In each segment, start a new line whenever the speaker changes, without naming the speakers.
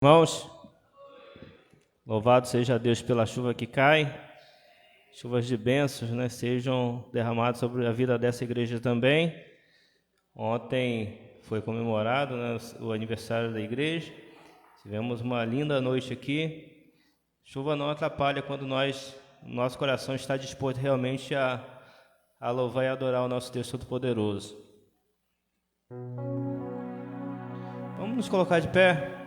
Irmãos, louvado seja Deus pela chuva que cai, chuvas de bênçãos, sejam derramadas sobre a vida dessa igreja também. Ontem foi comemorado, o aniversário da igreja, tivemos uma linda noite aqui. Chuva não atrapalha quando nosso coração está disposto realmente a louvar e adorar o nosso Deus Todo-Poderoso. Vamos nos colocar de pé.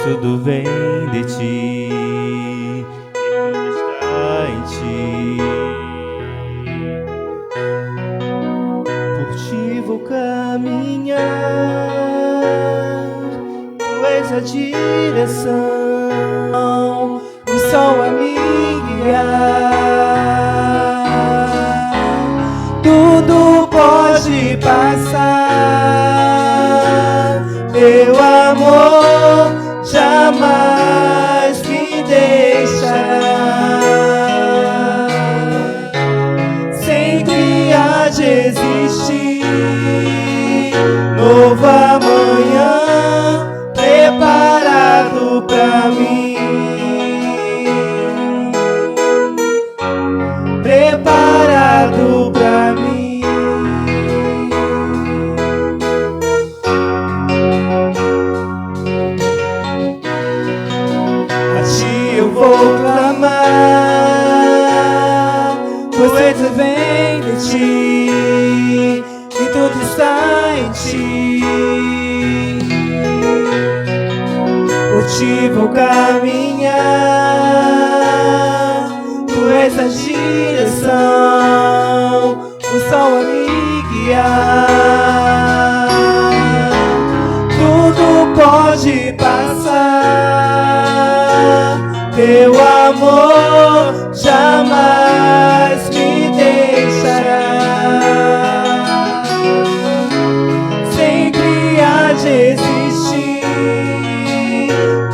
Tudo vem de ti, e tudo está em ti. Por ti vou caminhar, tu és a direção, o sol a me guiar. Tudo pode passar, teu amor jamais me deixará. Sempre há de existir novo amanhã preparado pra mim, preparado pra mim. Eu vou clamar, pois vem de ti, e tudo está em ti. Por ti vou caminhar, tu és a direção, o sol a me guiar. Tudo pode passar, teu amor jamais me deixará. Sempre há de existir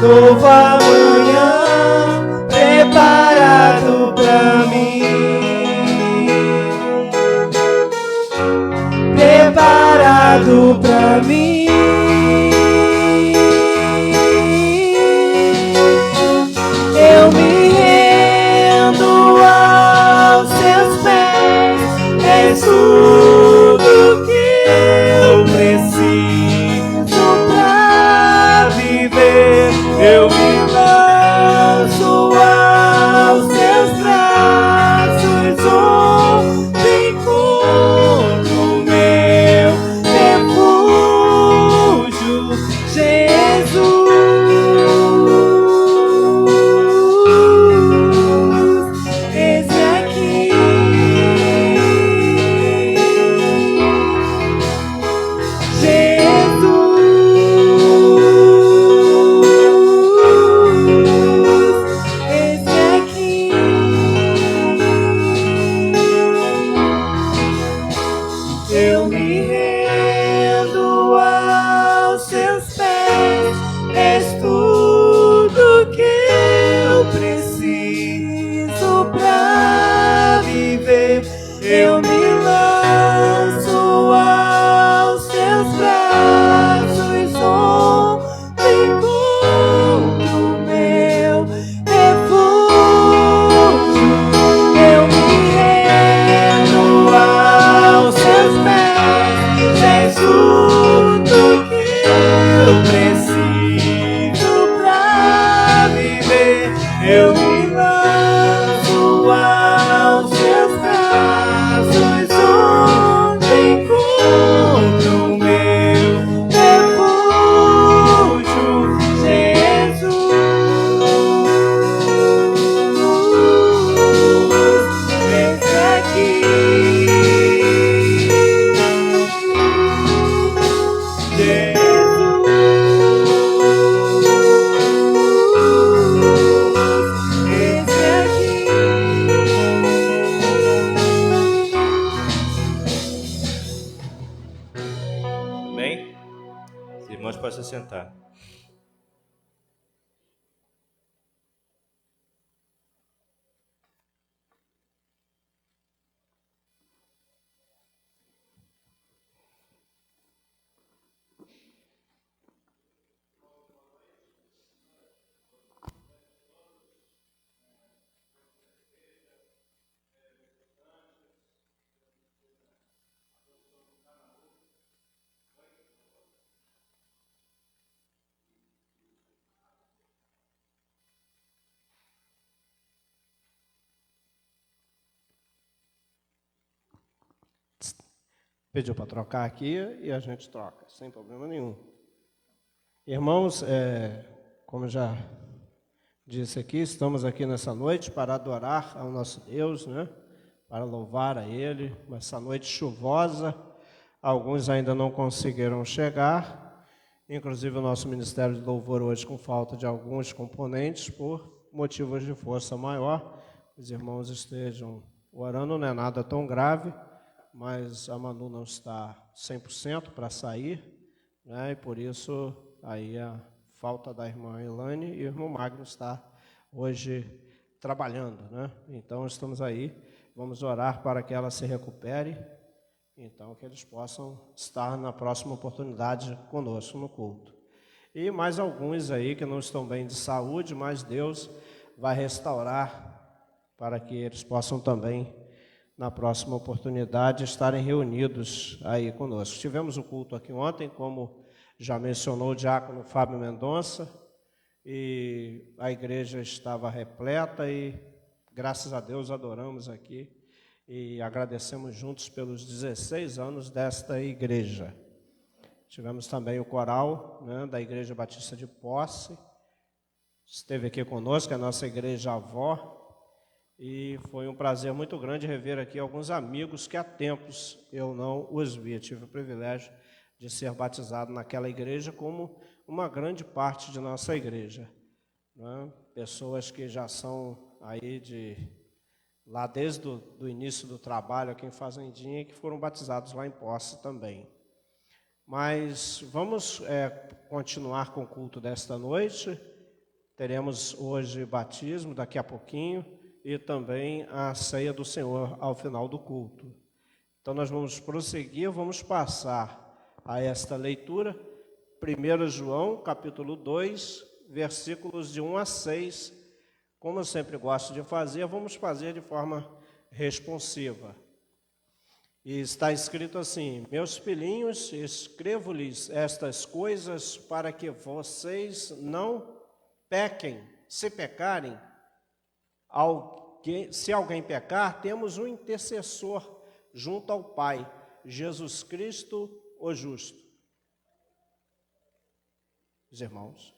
novo amanhã preparado pra mim, preparado pra mim. Eu me rendo aos seus pés, és tudo que eu preciso pra viver. Eu me lanço aos seus braços, onde encontro meu refúgio, Jesus. Eu me rendo aos seus pés, és tudo que eu preciso pra viver. Eu me lanço aos seus braços, onde encontro meu refúgio. Eu me rendo aos seus pés,
Irmãos, pode se sentar.
Pediu para trocar aqui e a gente troca, sem problema nenhum. Irmãos, como já disse aqui, estamos aqui nessa noite para adorar ao nosso Deus, né? Para louvar a Ele, essa noite chuvosa. Alguns ainda não conseguiram chegar, inclusive o nosso Ministério de Louvor hoje com falta de alguns componentes por motivos de força maior. Os irmãos estejam orando, não é nada tão grave, mas a Manu não está 100% para sair, né? E por isso aí a falta da irmã Elane e o irmão Magno está hoje trabalhando, né? Então estamos aí, vamos orar para que ela se recupere, então que eles possam estar na próxima oportunidade conosco no culto. E mais alguns aí que não estão bem de saúde, mas Deus vai restaurar para que eles possam também na próxima oportunidade estarem reunidos aí conosco. Tivemos o culto aqui ontem, como já mencionou o diácono Fábio Mendonça, e a igreja estava repleta e, graças a Deus, adoramos aqui e agradecemos juntos pelos 16 anos desta igreja. Tivemos também o coral, né, da Igreja Batista de Posse, esteve aqui conosco, a nossa igreja avó, e foi um prazer muito grande rever aqui alguns amigos que há tempos eu não os via. Tive o privilégio de ser batizado naquela igreja como uma grande parte de nossa igreja, né? Pessoas que já são aí lá desde o início do trabalho aqui em Fazendinha e que foram batizados lá em Posse também. Mas vamos continuar com o culto desta noite. Teremos hoje batismo daqui a pouquinho e também a ceia do Senhor ao final do culto. Então nós vamos prosseguir, vamos passar a esta leitura, 1 João, capítulo 2, versículos de 1 a 6. Como eu sempre gosto de fazer, vamos fazer de forma responsiva. E está escrito assim: meus filhinhos, escrevo-lhes estas coisas para que vocês não pequem. Se pecarem, se alguém pecar, temos um intercessor junto ao Pai, Jesus Cristo, o justo. Os irmãos.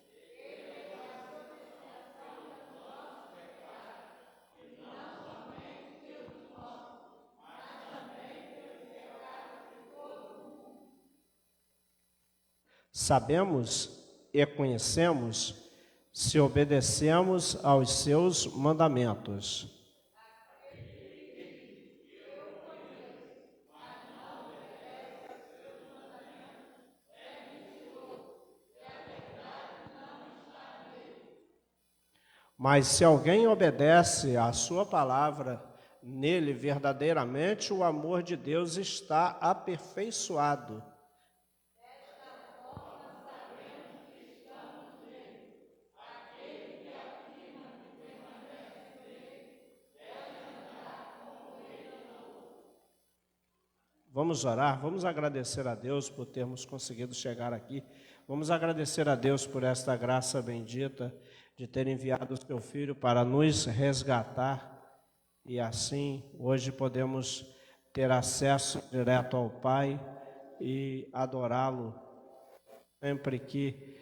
Sabemos e conhecemos se obedecemos aos seus mandamentos. Mas se alguém obedece à sua palavra, nele verdadeiramente o amor de Deus está aperfeiçoado. Vamos orar, vamos agradecer a Deus por termos conseguido chegar aqui. Vamos agradecer a Deus por esta graça bendita de ter enviado o seu Filho para nos resgatar. E assim, hoje podemos ter acesso direto ao Pai e adorá-lo sempre que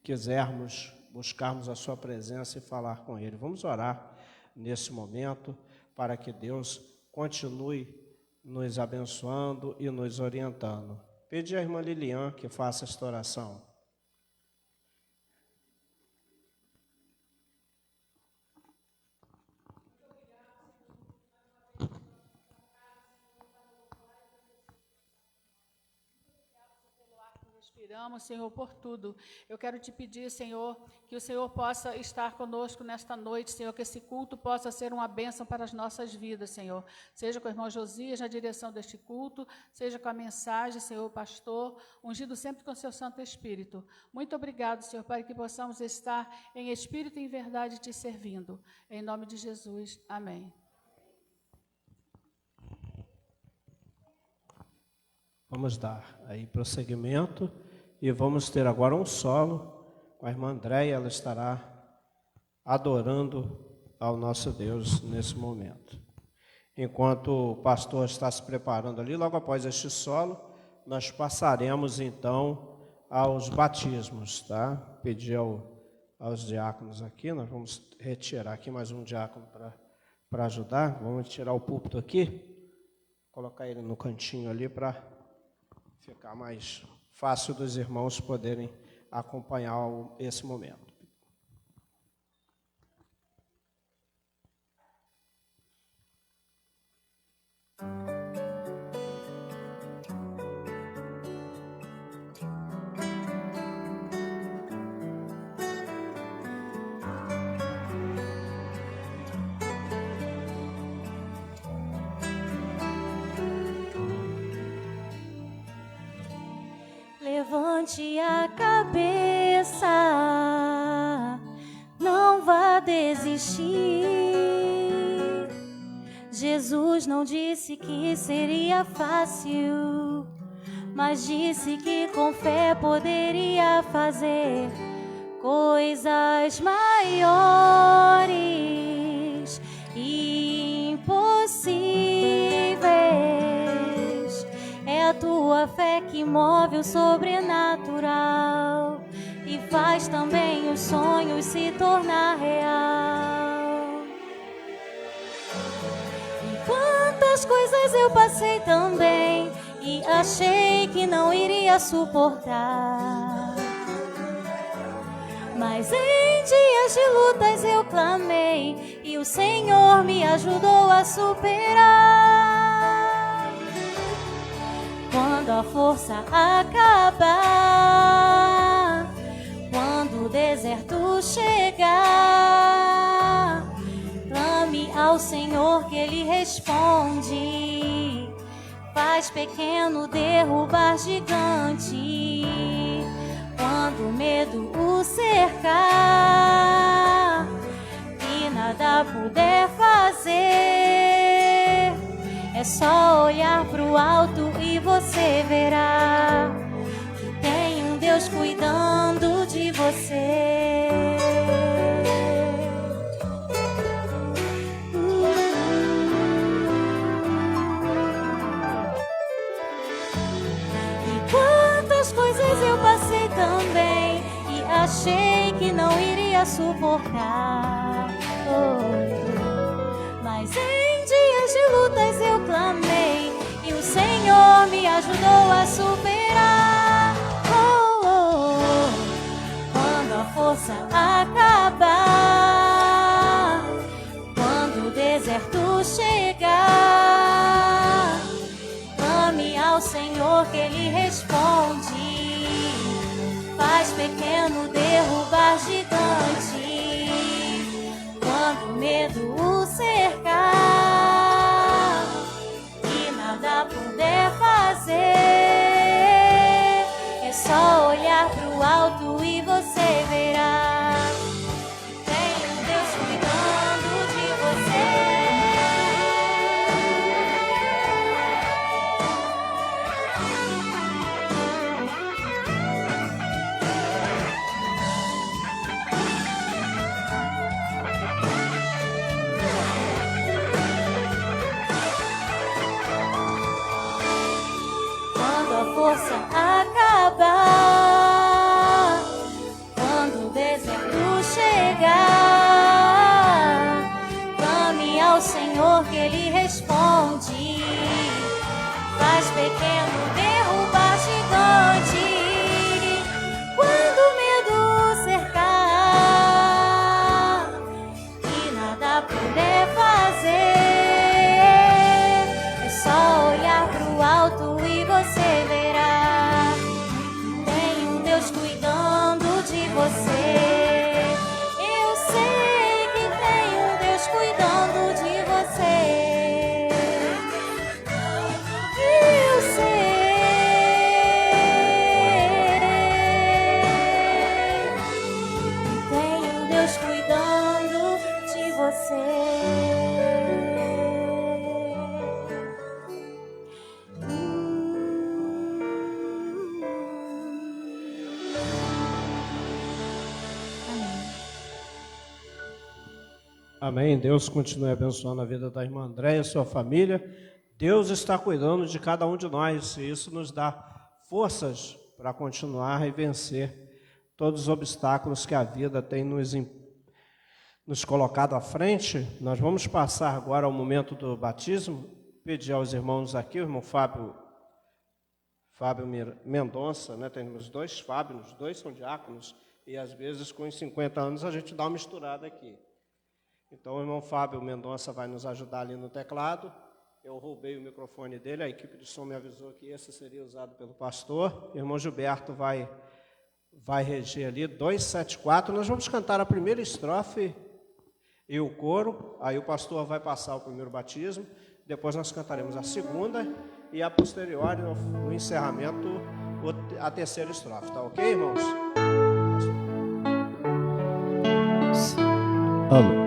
quisermos buscarmos a sua presença e falar com Ele. Vamos orar nesse momento para que Deus continue nos abençoando e nos orientando. Pedi à irmã Lilian que faça esta oração.
Suspiramos, Senhor, por tudo. Eu quero te pedir, Senhor, que o Senhor possa estar conosco nesta noite, Senhor, que esse culto possa ser uma bênção para as nossas vidas, Senhor. Seja com o irmão Josias na direção deste culto, seja com a mensagem, Senhor, pastor, ungido sempre com seu Santo Espírito. Muito obrigado, Senhor, para que possamos estar em espírito e em verdade te servindo. Em nome de Jesus, amém.
Vamos dar aí prosseguimento e vamos ter agora um solo com a irmã Andréia. Ela estará adorando ao nosso Deus nesse momento. Enquanto o pastor está se preparando ali, logo após este solo, nós passaremos então aos batismos, tá? Pedir aos diáconos aqui, nós vamos retirar aqui mais um diácono para ajudar. Vamos tirar o púlpito aqui, colocar ele no cantinho ali para ficar mais fácil dos irmãos poderem acompanhar esse momento.
Levante a cabeça, não vá desistir. Jesus não disse que seria fácil, mas disse que com fé poderia fazer coisas maiores e impossíveis. É a tua fé que move o sobrenatural e faz também os sonhos se tornar real. E quantas coisas eu passei também e achei que não iria suportar, mas em dias de lutas eu clamei e o Senhor me ajudou a superar. Quando a força acabar, quando o deserto chegar, clame ao Senhor que Ele responde. Faz pequeno derrubar gigante. Quando o medo o cercar e nada puder fazer, é só olhar pro alto e você verá que tem um Deus cuidando de você. E quantas coisas eu passei também e achei que não iria suportar. Mas em dias de lutas eu clamei e o Senhor me ajudou a superar. Quando a força acabar, quando o deserto chegar, clame ao Senhor que Ele responde. Faz pequeno derrubar gigante. Quando o medo o cercar e nada puder fazer, é só olhar pro alto e você verá que tem um Deus cuidando de você. Força acabar, quando o deserto chegar, clame ao Senhor que Ele responde. Faz pequeno derrubar gigante. Quando o medo cercar e nada puder fazer, é só olhar pro alto e você verá. Tem
Amém. Deus continue abençoando a vida da irmã Andréia e sua família. Deus está cuidando de cada um de nós e isso nos dá forças para continuar e vencer todos os obstáculos que a vida tem nos colocado à frente. Nós vamos passar agora ao momento do batismo. Pedir aos irmãos aqui, o irmão Fábio Mendonça, né? Temos dois Fábios, os dois são diáconos, e às vezes com os 50 anos a gente dá uma misturada aqui. Então o irmão Fábio Mendonça vai nos ajudar ali no teclado. Eu roubei o microfone dele, a equipe de som me avisou que esse seria usado pelo pastor. O irmão Gilberto vai reger ali, 274. Nós vamos cantar a primeira estrofe e o coro, aí o pastor vai passar o primeiro batismo, depois nós cantaremos a segunda e a posterior, no encerramento, a terceira estrofe. Tá ok, irmãos?
Alô.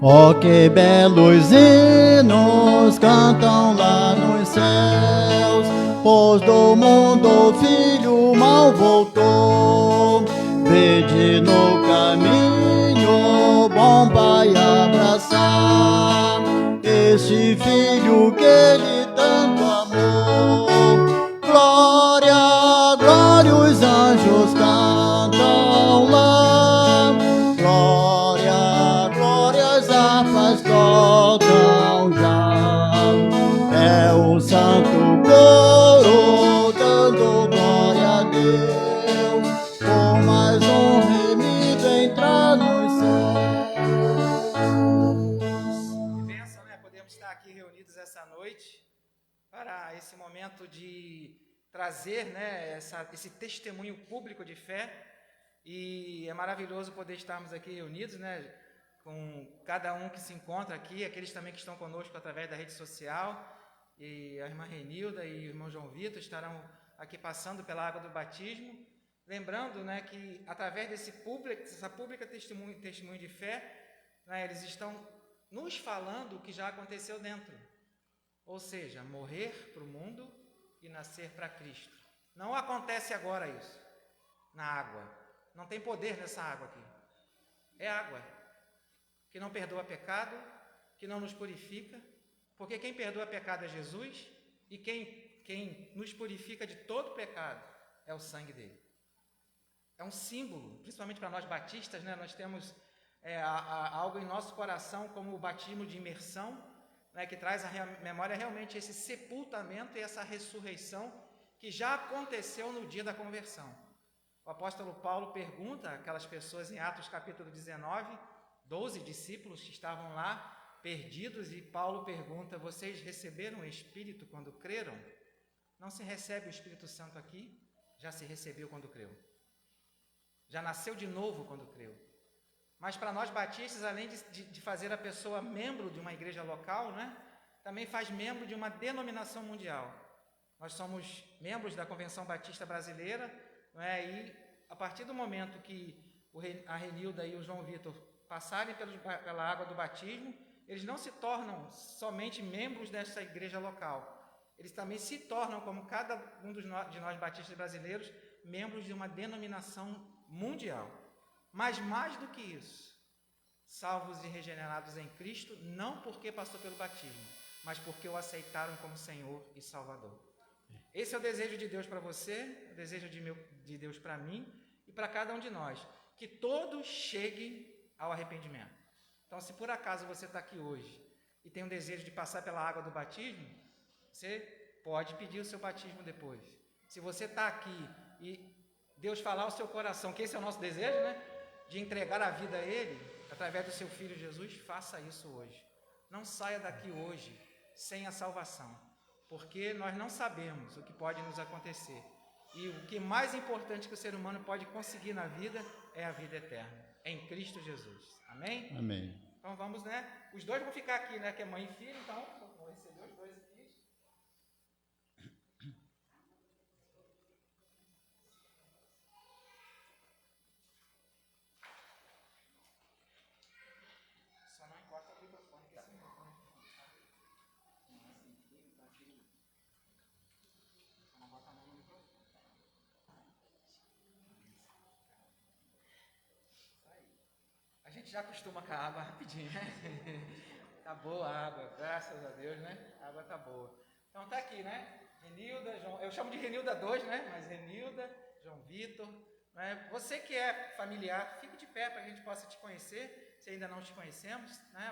Oh, que belos hinos cantam lá nos céus, pois do mundo o Filho mal voltou. Vede no caminho, bom Pai, abraçar este Filho que Ele tanto amou. Glória, glória, os anjos cantam lá. Glória, glória, as harpas tocam já. É o santo coro dando glória a Deus, por mais um remido entrar nos céus.
Que bênção, né? Podemos estar aqui reunidos essa noite para esse momento de trazer, né, esse testemunho público de fé. E é maravilhoso poder estarmos aqui reunidos, né, com cada um que se encontra aqui, aqueles também que estão conosco através da rede social, e a irmã Renilda e o irmão João Vitor estarão aqui passando pela água do batismo, lembrando, né, que através dessa pública testemunho de fé, né, eles estão nos falando o que já aconteceu dentro, ou seja, morrer para o mundo e nascer para Cristo. Não acontece agora isso, na água. Não tem poder nessa água aqui. É água que não perdoa pecado, que não nos purifica, porque quem perdoa pecado é Jesus e quem nos purifica de todo pecado é o sangue dele. É um símbolo, principalmente para nós batistas, né? Nós temos algo em nosso coração como o batismo de imersão, né? Que traz à memória realmente esse sepultamento e essa ressurreição que já aconteceu no dia da conversão. O apóstolo Paulo pergunta àquelas pessoas em Atos capítulo 19, 12 discípulos que estavam lá perdidos, e Paulo pergunta: vocês receberam o Espírito quando creram? Não se recebe o Espírito Santo aqui, já se recebeu quando creu. Já nasceu de novo quando creu. Mas para nós batistas, além de fazer a pessoa membro de uma igreja local, né, também faz membro de uma denominação mundial. Nós somos membros da Convenção Batista Brasileira, e a partir do momento que a Renilda e o João Vitor passarem pela água do batismo, eles não se tornam somente membros dessa igreja local. Eles também se tornam, como cada um de nós batistas brasileiros, membros de uma denominação mundial. Mas mais do que isso, salvos e regenerados em Cristo, não porque passou pelo batismo, mas porque o aceitaram como Senhor e Salvador. Esse é o desejo de Deus para você, o desejo de Deus para mim e para cada um de nós, que todos cheguem ao arrependimento. Então, se por acaso você está aqui hoje e tem um desejo de passar pela água do batismo, você pode pedir o seu batismo depois. Se você está aqui e Deus falar ao seu coração, que esse é o nosso desejo, né, de entregar a vida a Ele, através do seu Filho Jesus, faça isso hoje. Não saia daqui hoje sem a salvação, porque nós não sabemos o que pode nos acontecer. E o que mais importante que o ser humano pode conseguir na vida é a vida eterna, em Cristo Jesus. Amém?
Amém.
Então vamos, né? Os dois vão ficar aqui, né? Que é mãe e filho, então vou receber os dois aqui. Só não encosta o microfone, que esse microfone não bota a mão no microfone. gente já acostuma com a água rapidinho, né? Tá boa a água, graças a Deus, né? A água tá boa. Então tá aqui, né? Renilda, João, eu chamo de Renilda 2, né? Mas Renilda, João Vitor, né? Você que é familiar, fique de pé para que a gente possa te conhecer, se ainda não te conhecemos, né?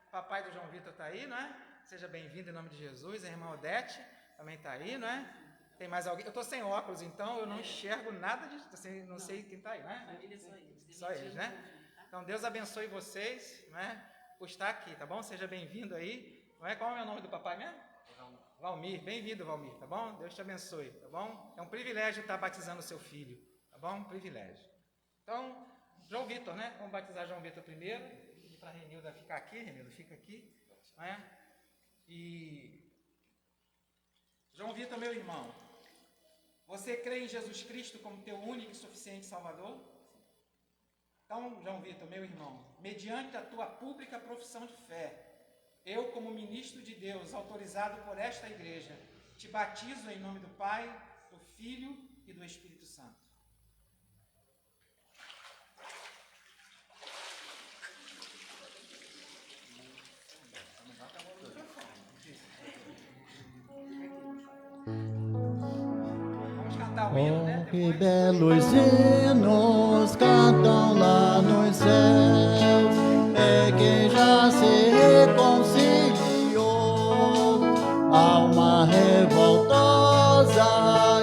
O papai do João Vitor tá aí, né? Seja bem-vindo em nome de Jesus. A irmã Odete também tá aí, né? Tem mais alguém? Eu tô sem óculos, então eu não enxergo nada de... Não sei quem tá aí, né? Só eles, né? Então Deus abençoe vocês, né? Por estar aqui, tá bom? Seja bem-vindo aí. Não é? Qual é o nome do papai mesmo? Valmir. Bem-vindo, Valmir, tá bom? Deus te abençoe, tá bom? É um privilégio estar batizando o seu filho, tá bom? Um privilégio. Então, João Vitor, né? Vamos batizar João Vitor primeiro. Pedir para a Renilda ficar aqui. Renilda, fica aqui. Né? E... João Vitor, meu irmão, você crê em Jesus Cristo como teu único e suficiente Salvador? Então, João Vitor, meu irmão, mediante a tua pública profissão de fé, eu, como ministro de Deus, autorizado por esta igreja, te batizo em nome do Pai, do Filho e do Espírito Santo. Vamos cantar o hino, né?
Que belos hinos cantam lá nos céus, é quem já se reconciliou, alma revoltosa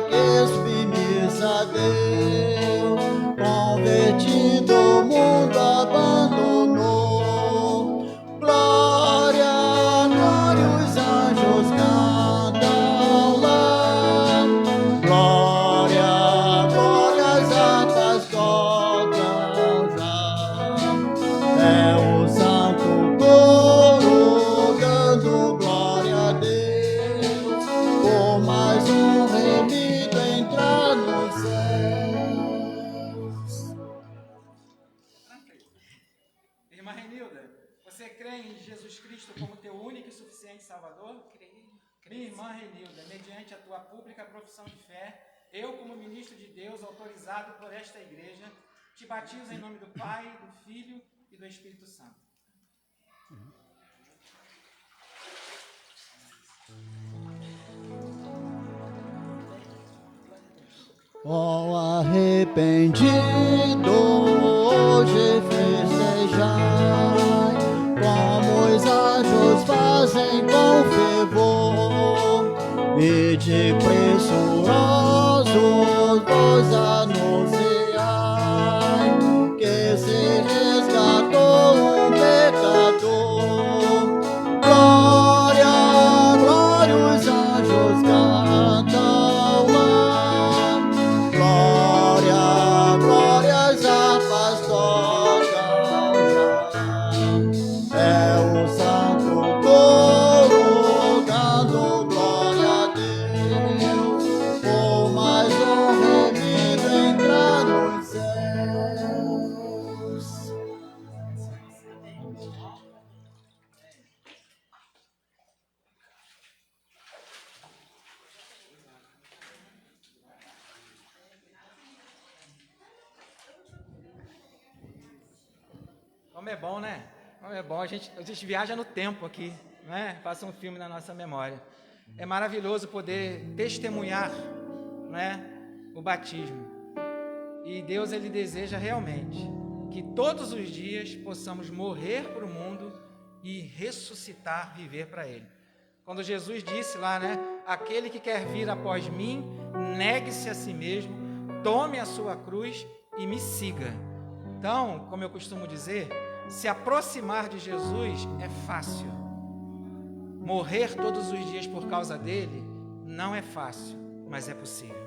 que submissa deu, convertido o mundo abandonou. Glória, glória, os anjos cantam lá, glória, glória, as harpas tocam já. É o santo coro dando glória a Deus, por mais um remido entrar nos céus.
Irmã Renilda, você crê em Jesus Cristo como teu único e suficiente Salvador? Creio. Minha irmã Renilda, mediante a tua pública profissão de fé, eu, como ministro de Deus, autorizado por esta igreja, te batizo em nome do Pai, do Filho e do Espírito Santo.
Ó arrependido, hoje festejai, como os anjos fazem com fervor, e de pressurosos vos anunciai, que se resgatou um pecador. Glória, glória, os anjos cantam lá, glória, glória, as harpas tocam já. É o santo coro dando glória a Deus, por mais um remido entrar nos céus.
Como é bom, né? Como é bom, a gente viaja no tempo aqui, né? Passa um filme na nossa memória. É maravilhoso poder testemunhar, né, o batismo. E Deus, Ele deseja realmente que todos os dias possamos morrer para o mundo e ressuscitar, viver para Ele. Quando Jesus disse lá, né, aquele que quer vir após mim, negue-se a si mesmo, tome a sua cruz e me siga. Então, como eu costumo dizer, se aproximar de Jesus é fácil. Morrer todos os dias por causa dele não é fácil, mas é possível.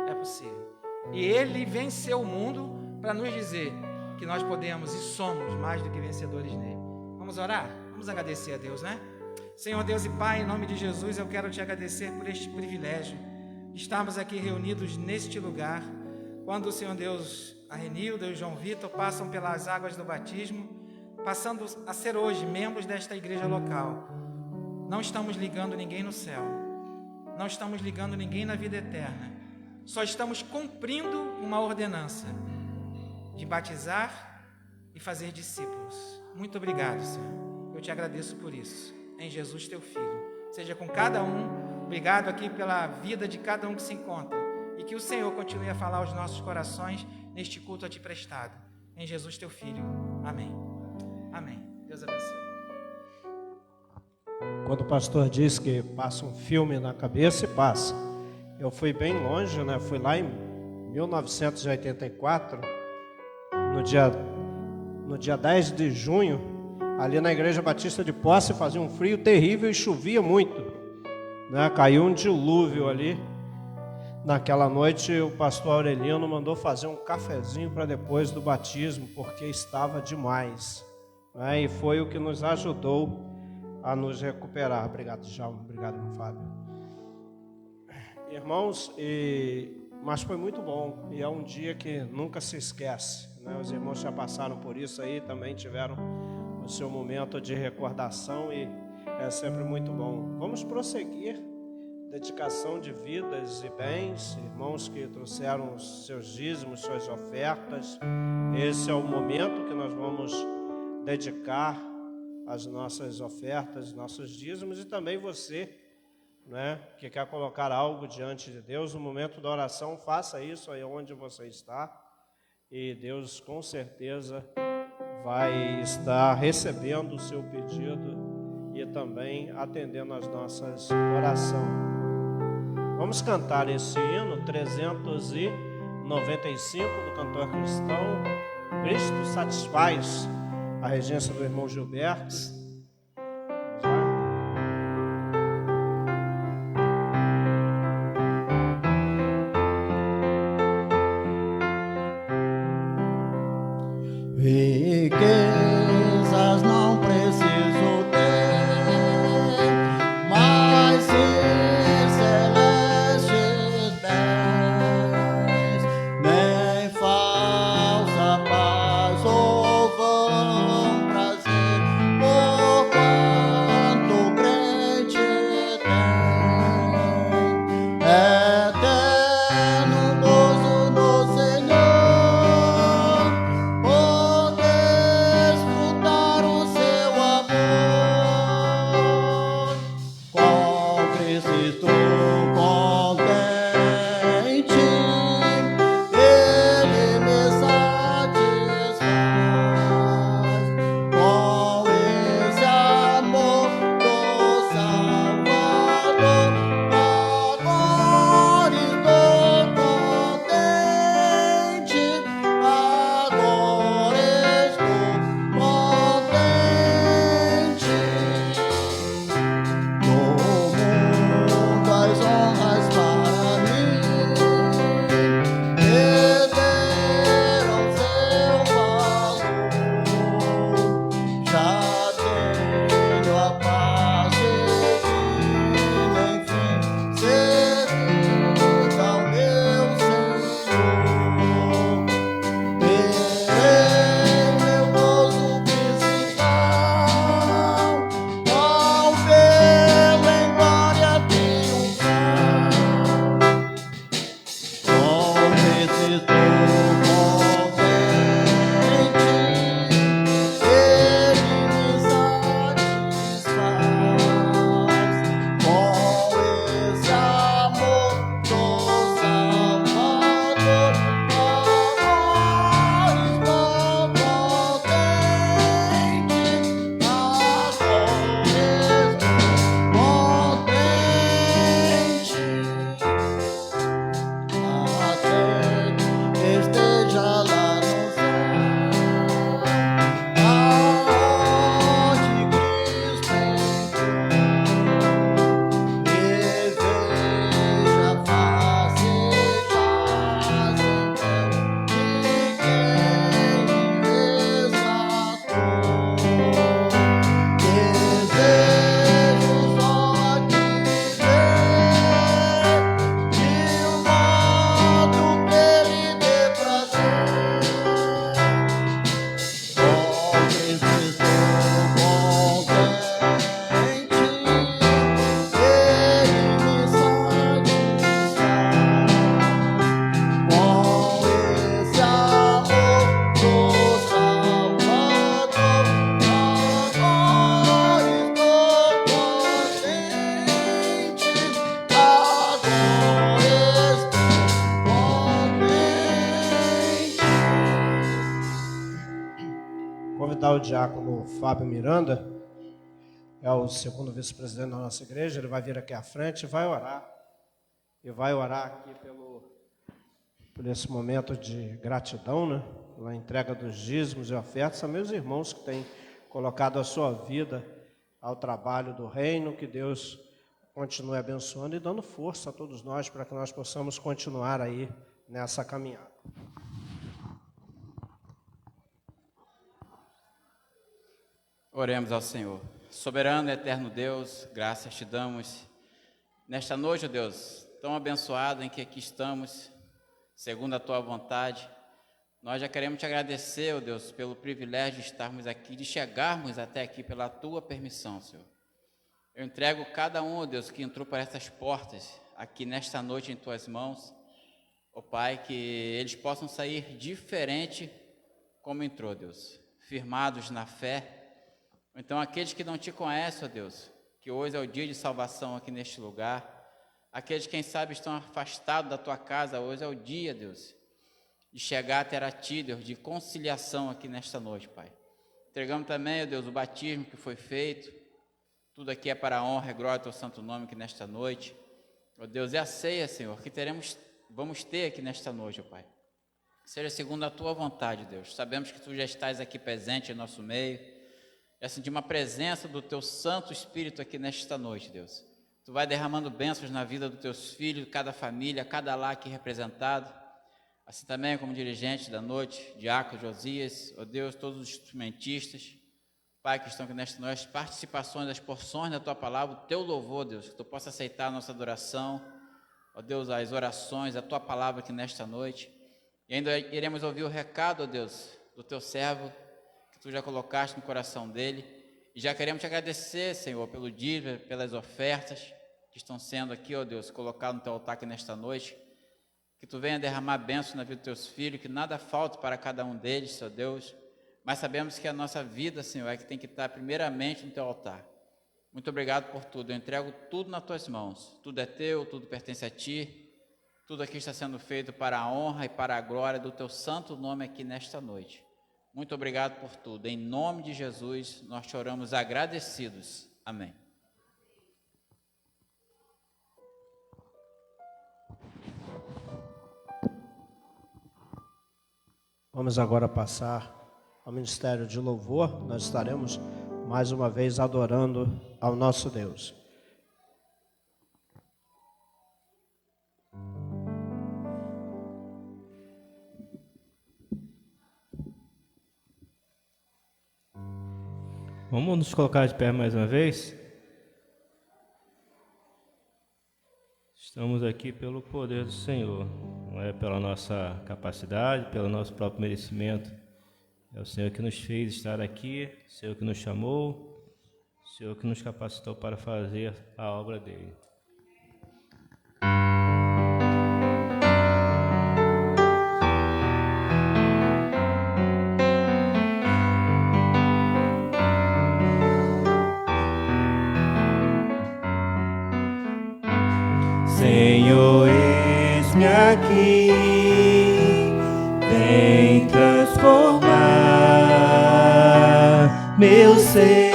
É possível. E ele venceu o mundo para nos dizer que nós podemos e somos mais do que vencedores nele. Vamos orar? Vamos agradecer a Deus, né? Senhor Deus e Pai, em nome de Jesus, eu quero te agradecer por este privilégio de estarmos aqui reunidos neste lugar, quando o Senhor Deus, a Renilda e o João Vitor passam pelas águas do batismo, passando a ser hoje membros desta igreja local. Não estamos ligando ninguém no céu, não estamos ligando ninguém na vida eterna, só estamos cumprindo uma ordenança de batizar e fazer discípulos. Deus. Muito obrigado, Senhor. Eu te agradeço por isso. Em Jesus, teu Filho. Seja com cada um. Obrigado aqui pela vida de cada um que se encontra. E que o Senhor continue a falar aos nossos corações neste culto a ti prestado. Em Jesus, teu Filho. Amém. Amém. Deus abençoe.
Quando o pastor diz que passa um filme na cabeça, e passa. Eu fui bem longe, né? Fui lá em 1984, no dia 10 de junho, ali na Igreja Batista de Posse, fazia um frio terrível e chovia muito, né? Caiu um dilúvio ali. Naquela noite, o pastor Aureliano mandou fazer um cafezinho para depois do batismo, porque estava demais, né? E foi o que nos ajudou a nos recuperar. Obrigado, Djalma. Obrigado, meu Fábio. Irmãos, mas foi muito bom. E é um dia que nunca se esquece, né? Os irmãos já passaram por isso aí, também tiveram o seu momento de recordação e é sempre muito bom. Vamos prosseguir. Dedicação de vidas e bens, irmãos que trouxeram os seus dízimos, suas ofertas. Esse é o momento que nós vamos dedicar as nossas ofertas, nossos dízimos, e também você, né, que quer colocar algo diante de Deus, no momento da oração, faça isso aí onde você está, e Deus com certeza vai estar recebendo o seu pedido e também atendendo as nossas orações. Vamos cantar esse hino 395 do cantor cristão, Cristo Satisfaz, a regência do irmão Gilberto.
Riquezas não preciso ter, mas sim celestes bens, nem falsa paz ou vão trazer.
o diácono Fábio Miranda, é o segundo vice-presidente da nossa igreja. Ele vai vir aqui à frente e vai orar. E vai orar aqui por esse momento de gratidão, né? Pela entrega dos dízimos e ofertas a meus irmãos que têm colocado a sua vida ao trabalho do reino. Que Deus continue abençoando e dando força a todos nós para que nós possamos continuar aí nessa caminhada.
Oremos ao Senhor. Soberano e eterno Deus, graças te damos nesta noite, ó Deus, tão abençoado em que aqui estamos, segundo a tua vontade. Nós já queremos te agradecer, ó Deus, pelo privilégio de estarmos aqui, de chegarmos até aqui pela tua permissão, Senhor. Eu entrego cada um, ó Deus, que entrou por essas portas aqui nesta noite em tuas mãos, ó Pai, que eles possam sair diferente como entrou, Deus, firmados na fé. Então, aqueles que não te conhecem, ó Deus, que hoje é o dia de salvação aqui neste lugar, aqueles, quem sabe, estão afastados da tua casa, hoje é o dia, Deus, de chegar até a ti, Deus, de conciliação aqui nesta noite, Pai. Entregamos também, ó Deus, o batismo que foi feito, tudo aqui é para a honra e glória do teu santo nome aqui nesta noite. Ó Deus, é a ceia, Senhor, que vamos ter aqui nesta noite, ó Pai. Seja segundo a tua vontade, Deus. Sabemos que tu já estás aqui presente em nosso meio. Já sentir uma presença do teu Santo Espírito aqui nesta noite, Deus. Tu vai derramando bênçãos na vida dos teus filhos, cada família, cada lar aqui representado. Assim também como dirigente da noite, diácono Josias, ó Deus, todos os instrumentistas, Pai, que estão aqui nesta noite, participações das porções da tua palavra, o teu louvor, Deus, que tu possa aceitar a nossa adoração, ó Deus, as orações, a tua palavra aqui nesta noite. E ainda iremos ouvir o recado, ó Deus, do teu servo, que tu já colocaste no coração dele, e já queremos te agradecer, Senhor, pelo dízimo, pelas ofertas que estão sendo aqui, ó Deus, colocadas no teu altar aqui nesta noite, que tu venha derramar bênçãos na vida dos teus filhos, que nada falte para cada um deles, ó Deus, mas sabemos que a nossa vida, Senhor, é que tem que estar primeiramente no teu altar. Muito obrigado por tudo, eu entrego tudo nas tuas mãos, tudo é teu, tudo pertence a ti, tudo aqui está sendo feito para a honra e para a glória do teu santo nome aqui nesta noite. Muito obrigado por tudo. Em nome de Jesus, nós te oramos agradecidos. Amém.
Vamos agora passar ao ministério de louvor. Nós estaremos mais uma vez adorando ao nosso Deus.
Vamos nos colocar de pé mais uma vez? Estamos aqui pelo poder do Senhor, não é pela nossa capacidade, pelo nosso próprio merecimento. É o Senhor que nos fez estar aqui, o Senhor que nos chamou, o Senhor que nos capacitou para fazer a obra dele.
Senhor, eis-me aqui, vem transformar meu ser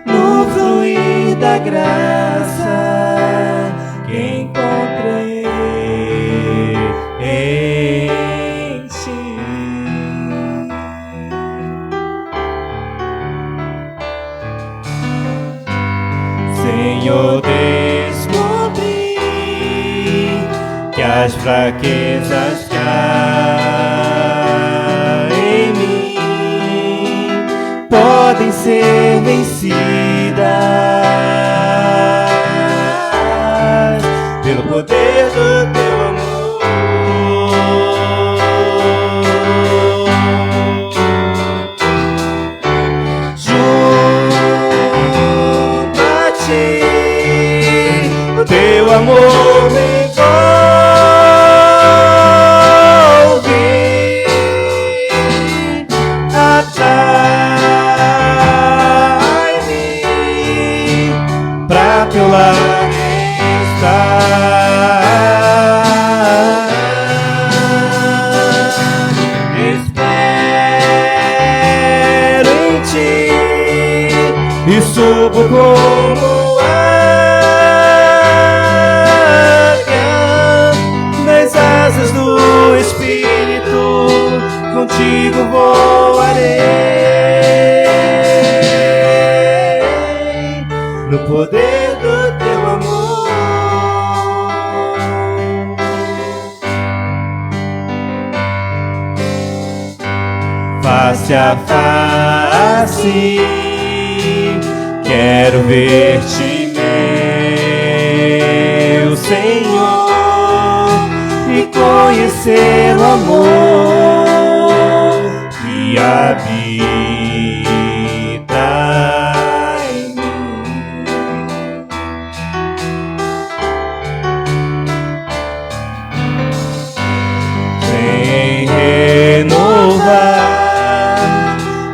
no fluir da graça que encontrei em ti. Senhor, que as fraquezas que há em mim podem ser vencidas pelo poder do teu amor. Junto a ti, o teu amor me teu lar está. e subo como águia nas asas do Espírito, contigo voarei no poder do teu amor. Face a face, quero ver-te, meu Senhor, e conhecer o amor que habita em mim. Vem renovar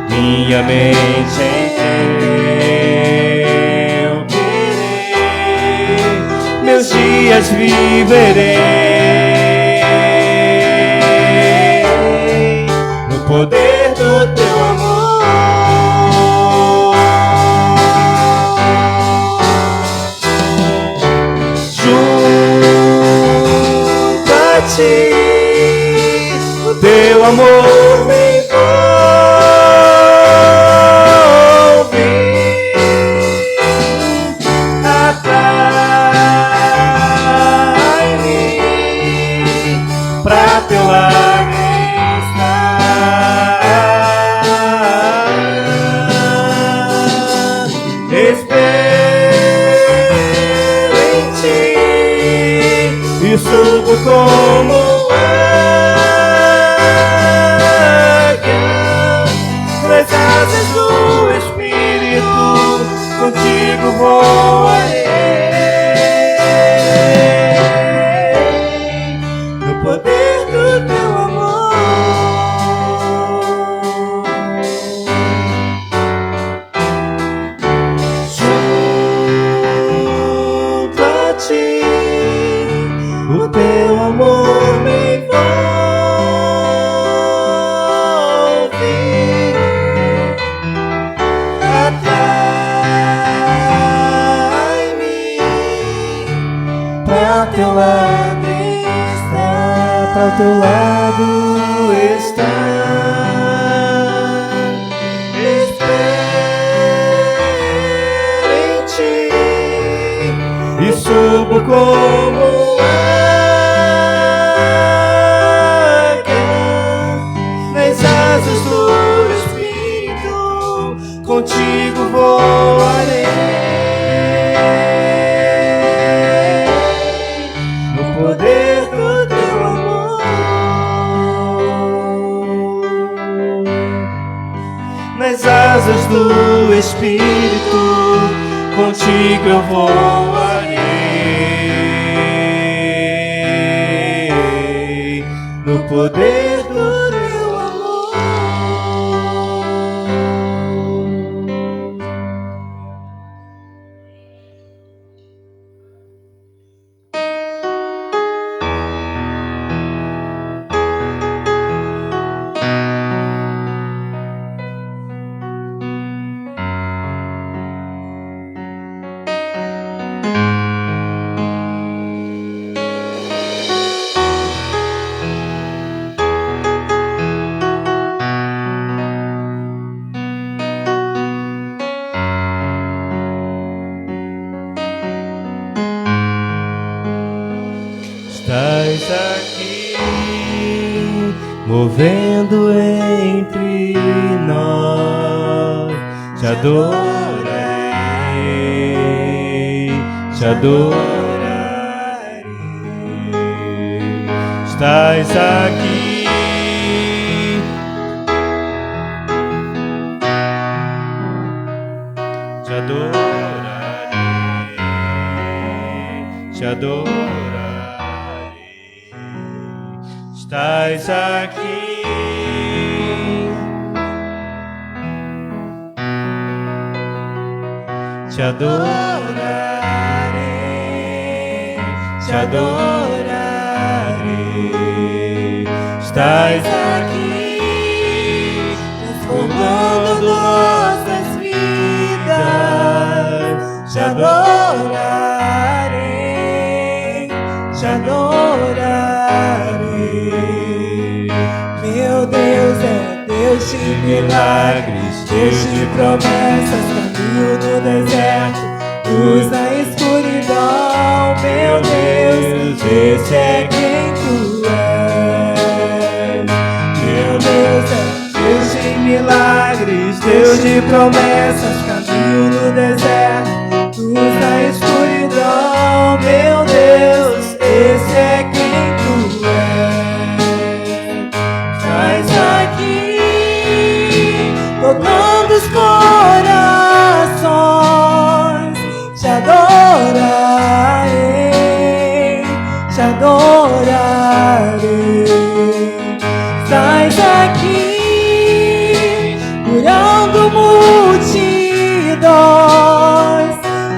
minha mente em teu querer, meus dias viverei no poder do teu amor. Junto a ti, o teu amor me envolve, atrai-me pra teu lado estar. Espero em ti e subo como nas asas do Espírito, contigo voarei no poder do teu amor. Junto a ti, o teu amor me envolve, atrai-me pra teu lado estar, pra teu lado estar. Espero em ti e subo como águia nas asas do Espírito, contigo voarei no poder do teu amor. Nas asas do Espírito, contigo eu voarei no poder do teu amor. Estás aqui, movendo entre nós. Te adorarei, te adorarei. Estás aqui, te adorarei, te adorarei. Estás aqui, te adorarei, te adorarei. Estás aqui, transformando nossas vidas. te adorarei, te adorarei. Meu Deus é Deus de milagres, Deus de promessas, caminho no deserto, luz na escuridão. Meu Deus, esse é quem tu és. Meu Deus é Deus de milagres, Deus de promessas, caminho no deserto, luz na escuridão. Meu Deus, esse é quem tu és. Estás aqui, tocando os corações, te adorarei, te adorarei. Estás aqui, curando multidões,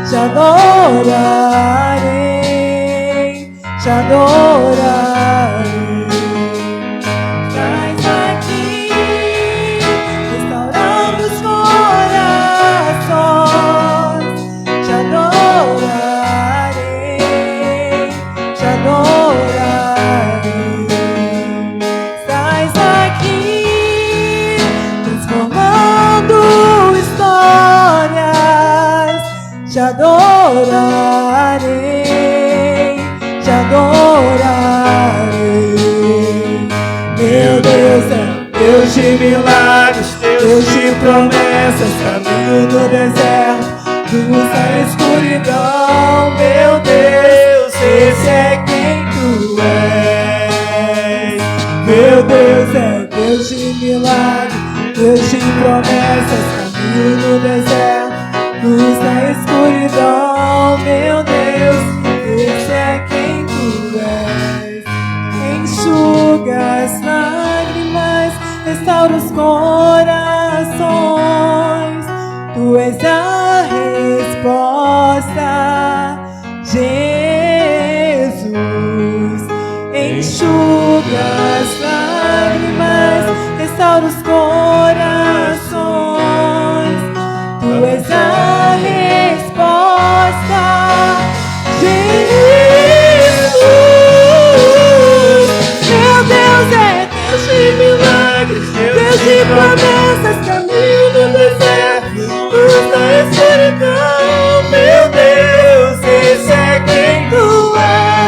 te adorarei, te adorarei. Estás aqui, restaurando os corações, te adorarei, te adorarei. Estás aqui, transformando histórias, te adorarei, te adorarei. Meu Deus é Deus de milagres, Deus de promessas, caminho no deserto, luz na escuridão. Meu Deus, esse é quem tu és. Meu Deus é Deus de milagres, Deus de promessas, caminho no deserto, luz na escuridão. Meu Deus, esse é quem tu és. Enxuga as lágrimas, restaura os corações. Tu és a resposta, Jesus. Enxuga as lágrimas, restaura os corações. Tu és a resposta, Jesus. Meu Deus é Deus de milagres, Deus de promessas, caminho no deserto, luz na escuridão. Meu Deus, esse é quem tu és.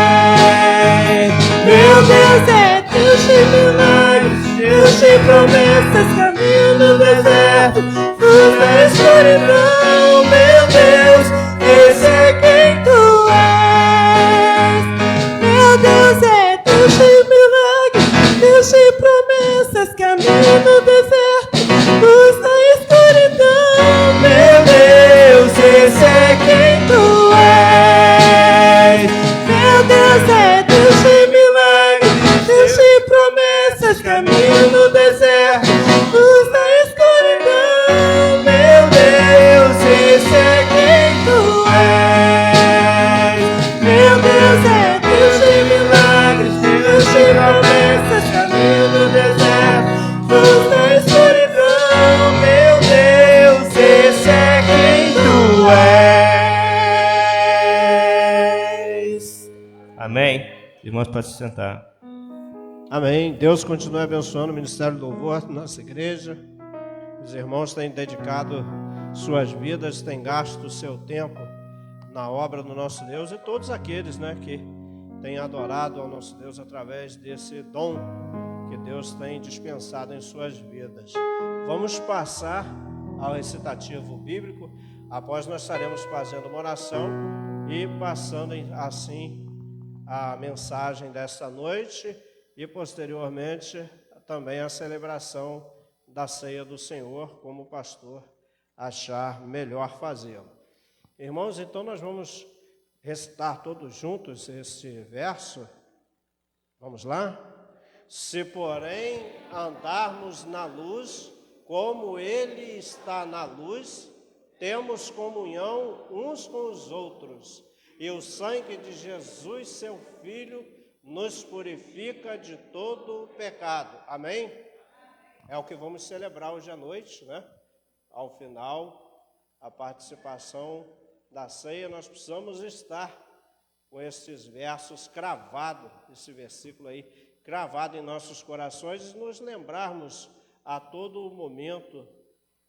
Meu Deus é Deus de milagres, Deus de promessas, caminho no deserto, luz na escuridão. Meu Deus, esse é quem tu és. Meu Deus é Deus de milagres, Deus de promessas, caminho no deserto, luz na escuridão. Meu Deus, esse é quem tu és. Meu Deus é Deus de milagres, Deus de promessas, caminho no deserto, luz na escuridão. Meu Deus, esse é quem tu és. Meu Deus é Deus de milagres, Deus de promessas, caminho no deserto, luz na escuridão. Meu Deus, esse é quem tu és.
Amém? Irmãos, pode se sentar.
Amém. Deus continue abençoando o Ministério do Louvor, nossa igreja. Os irmãos têm dedicado suas vidas, têm gasto o seu tempo na obra do nosso Deus, e todos aqueles, que têm adorado ao nosso Deus através desse dom que Deus tem dispensado em suas vidas. Vamos passar ao recitativo bíblico. Após nós estaremos fazendo uma oração e passando assim a mensagem desta noite e posteriormente também a celebração da ceia do Senhor, como o pastor achar melhor fazê-lo. Irmãos, então nós vamos recitar todos juntos este verso. Vamos lá? Se, porém, andarmos na luz, como Ele está na luz, temos comunhão uns com os outros, e o sangue de Jesus, seu Filho, nos purifica de todo o pecado. Amém? É o que vamos celebrar hoje à noite, Ao final, a participação da ceia, nós precisamos estar com esses versos cravados, esse versículo aí, cravado em nossos corações, e nos lembrarmos a todo momento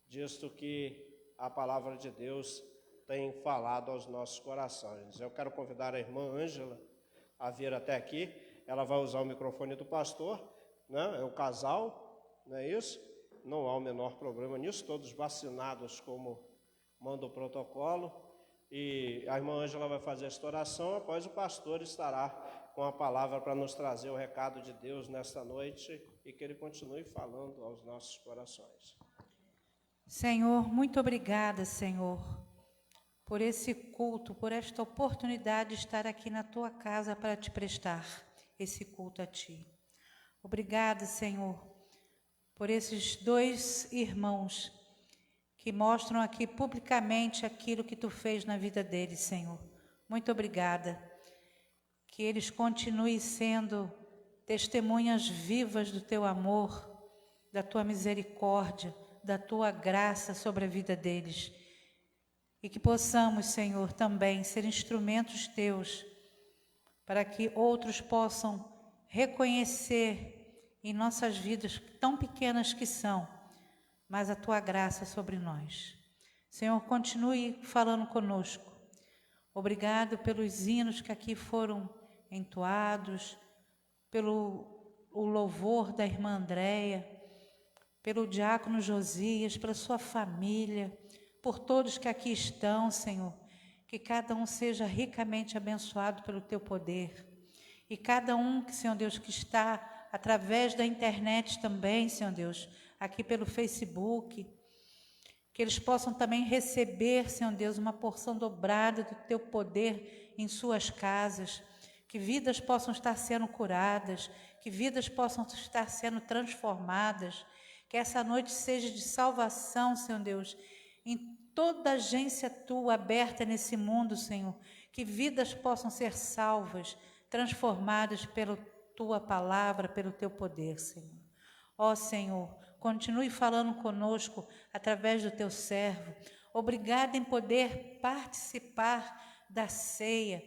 disto que a palavra de Deus tem falado aos nossos corações. Eu quero convidar a irmã Ângela a vir até aqui. Ela vai usar o microfone do pastor, né? É o casal, não é isso? Não há o menor problema nisso, todos vacinados como manda o protocolo. E a irmã Ângela vai fazer esta oração, após o pastor estará com a palavra para nos trazer o recado de Deus nesta noite e que ele continue falando aos nossos corações.
Senhor, muito obrigada, Senhor, por esse culto, por esta oportunidade de estar aqui na tua casa para te prestar esse culto a ti. Obrigada, Senhor, por esses 2 irmãos que mostram aqui publicamente aquilo que tu fez na vida deles, Senhor. Muito obrigada. Que eles continuem sendo testemunhas vivas do teu amor, da tua misericórdia, da tua graça sobre a vida deles. E que possamos, Senhor, também ser instrumentos teus, para que outros possam reconhecer em nossas vidas, tão pequenas que são, mas a tua graça sobre nós. Senhor, continue falando conosco. Obrigado pelos hinos que aqui foram entoados, pelo o louvor da irmã Andréia, pelo diácono Josias, pela sua família, por todos que aqui estão, Senhor, que cada um seja ricamente abençoado pelo teu poder. E cada um, Senhor Deus, que está através da internet também, Senhor Deus, aqui pelo Facebook, que eles possam também receber, Senhor Deus, uma porção dobrada do teu poder em suas casas, que vidas possam estar sendo curadas, que vidas possam estar sendo transformadas, que essa noite seja de salvação, Senhor Deus, em toda agência tua aberta nesse mundo, Senhor, que vidas possam ser salvas, transformadas pela tua palavra, pelo teu poder, Senhor. Ó Senhor, continue falando conosco através do teu servo. Obrigada em poder participar da ceia,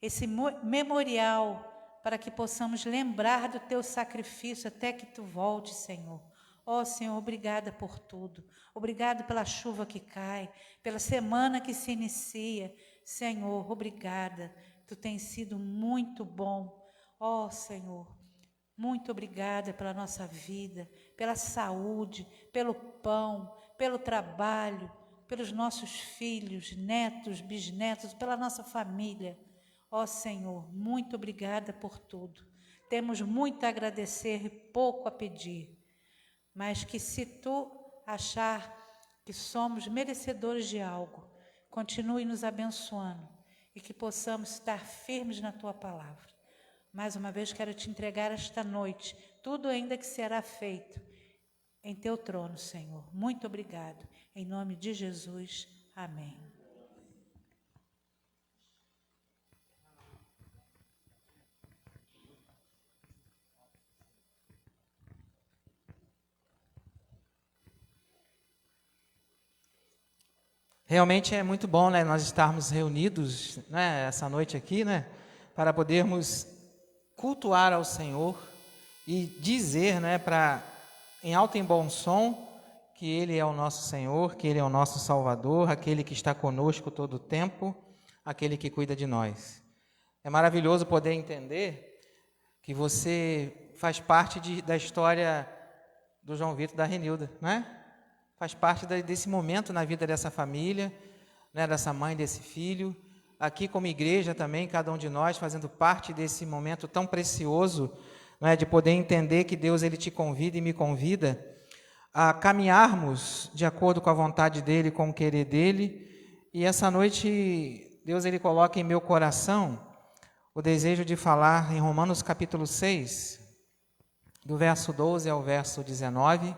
esse memorial, para que possamos lembrar do teu sacrifício até que tu voltes, Senhor. Ó Senhor, obrigada por tudo. Obrigado pela chuva que cai, pela semana que se inicia. Senhor, obrigada. Tu tens sido muito bom. Ó Senhor, muito obrigada pela nossa vida, pela saúde, pelo pão, pelo trabalho, pelos nossos filhos, netos, bisnetos, pela nossa família. Ó Senhor, muito obrigada por tudo. Temos muito a agradecer e pouco a pedir. Mas que se tu achar que somos merecedores de algo, continue nos abençoando e que possamos estar firmes na tua palavra. Mais uma vez quero te entregar esta noite, tudo ainda que será feito em teu trono, Senhor. Muito obrigado. Em nome de Jesus. Amém.
Realmente é muito bom, né, nós estarmos reunidos, né, essa noite aqui, né, para podermos cultuar ao Senhor e dizer, né, em alto e bom som, que Ele é o nosso Senhor, que Ele é o nosso Salvador, aquele que está conosco todo o tempo, aquele que cuida de nós. É maravilhoso poder entender que você faz parte da história do João Vitor e da Renilda, né? Faz parte desse momento na vida dessa família, né, dessa mãe, desse filho. Aqui como igreja também, cada um de nós fazendo parte desse momento tão precioso, né, de poder entender que Deus ele te convida e me convida a caminharmos de acordo com a vontade dEle, com o querer dEle. E essa noite Deus ele coloca em meu coração o desejo de falar em Romanos capítulo 6, do verso 12 ao verso 19,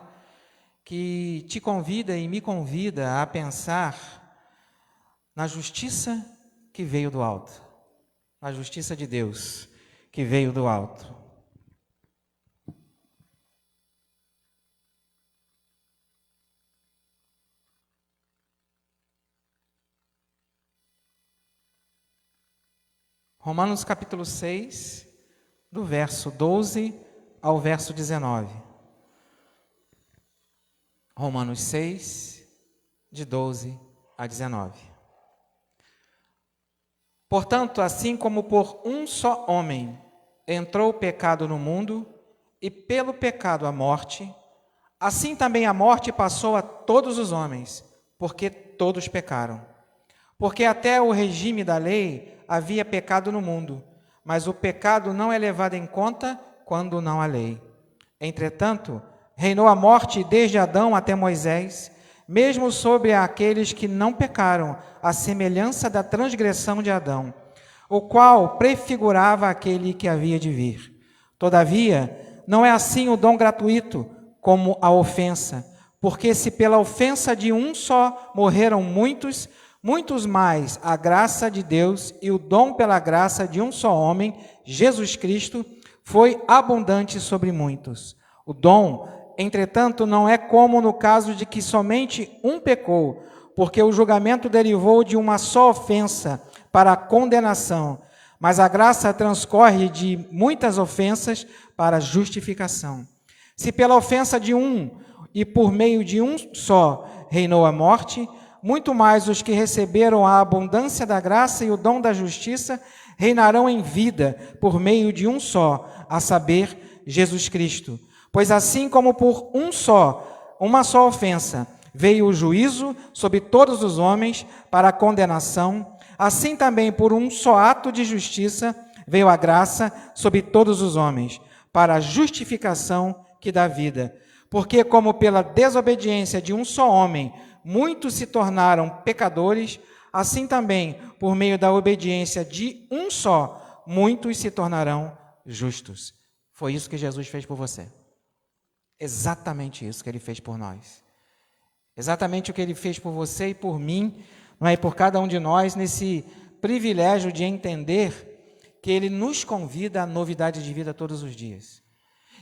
que te convida e me convida a pensar na justiça que veio do alto, na justiça de Deus que veio do alto. Romanos capítulo 6, do verso 12 ao verso 19. Romanos 6, de 12 a 19. Portanto, assim como por um só homem entrou o pecado no mundo, e pelo pecado a morte, assim também a morte passou a todos os homens, porque todos pecaram. Porque até o regime da lei havia pecado no mundo, mas o pecado não é levado em conta quando não há lei. Entretanto, reinou a morte desde Adão até Moisés, mesmo sobre aqueles que não pecaram, à semelhança da transgressão de Adão, o qual prefigurava aquele que havia de vir. Todavia, não é assim o dom gratuito como a ofensa, porque se pela ofensa de um só morreram muitos, muitos mais a graça de Deus e o dom pela graça de um só homem, Jesus Cristo, foi abundante sobre muitos. O dom, entretanto, não é como no caso de que somente um pecou, porque o julgamento derivou de uma só ofensa para a condenação, mas a graça transcorre de muitas ofensas para a justificação. Se pela ofensa de um e por meio de um só reinou a morte, muito mais os que receberam a abundância da graça e o dom da justiça reinarão em vida por meio de um só, a saber, Jesus Cristo. Pois assim como por uma só ofensa, veio o juízo sobre todos os homens para a condenação, assim também por um só ato de justiça veio a graça sobre todos os homens, para a justificação que dá vida. Porque como pela desobediência de um só homem, muitos se tornaram pecadores, assim também, por meio da obediência de um só, muitos se tornarão justos. Foi isso que Jesus fez por você. Exatamente isso que Ele fez por nós. Exatamente o que Ele fez por você e por mim, não é? E por cada um de nós, nesse privilégio de entender que Ele nos convida à novidade de vida todos os dias.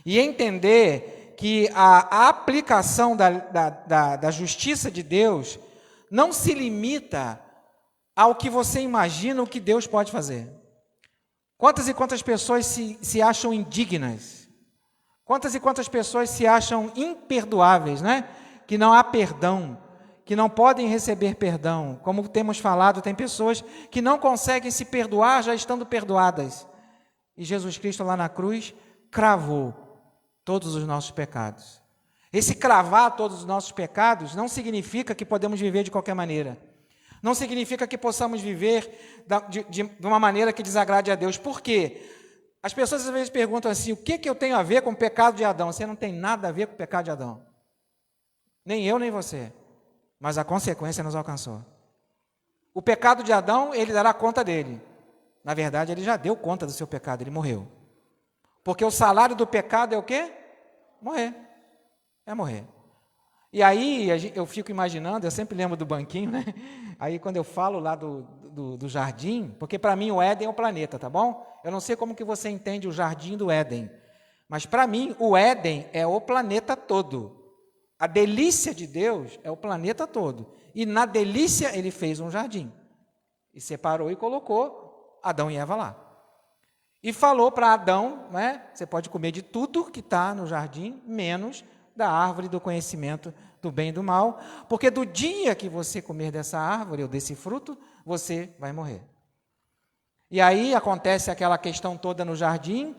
E entender que a aplicação da justiça de Deus não se limita ao que você imagina o que Deus pode fazer. Quantas e quantas pessoas se acham indignas? Quantas e quantas pessoas se acham imperdoáveis, né? Que não há perdão, que não podem receber perdão. Como temos falado, tem pessoas que não conseguem se perdoar já estando perdoadas. E Jesus Cristo lá na cruz cravou todos os nossos pecados. Esse cravar todos os nossos pecados não significa que podemos viver de qualquer maneira. Não significa que possamos viver de uma maneira que desagrade a Deus. Por quê? As pessoas às vezes perguntam assim, o que eu tenho a ver com o pecado de Adão? Você não tem nada a ver com o pecado de Adão. Nem eu, nem você. Mas a consequência nos alcançou. O pecado de Adão, ele dará conta dele. Na verdade, ele já deu conta do seu pecado, ele morreu. Porque o salário do pecado é o quê? Morrer. É morrer. E aí eu fico imaginando, eu sempre lembro do banquinho, né? Aí quando eu falo lá do jardim, porque para mim o Éden é o planeta, tá bom? Eu não sei como que você entende o jardim do Éden, mas para mim o Éden é o planeta todo. A delícia de Deus é o planeta todo. E na delícia ele fez um jardim. E separou e colocou Adão e Eva lá. E falou para Adão, né, você pode comer de tudo que está no jardim, menos da árvore do conhecimento do bem e do mal, porque do dia que você comer dessa árvore ou desse fruto, você vai morrer. E aí acontece aquela questão toda no jardim,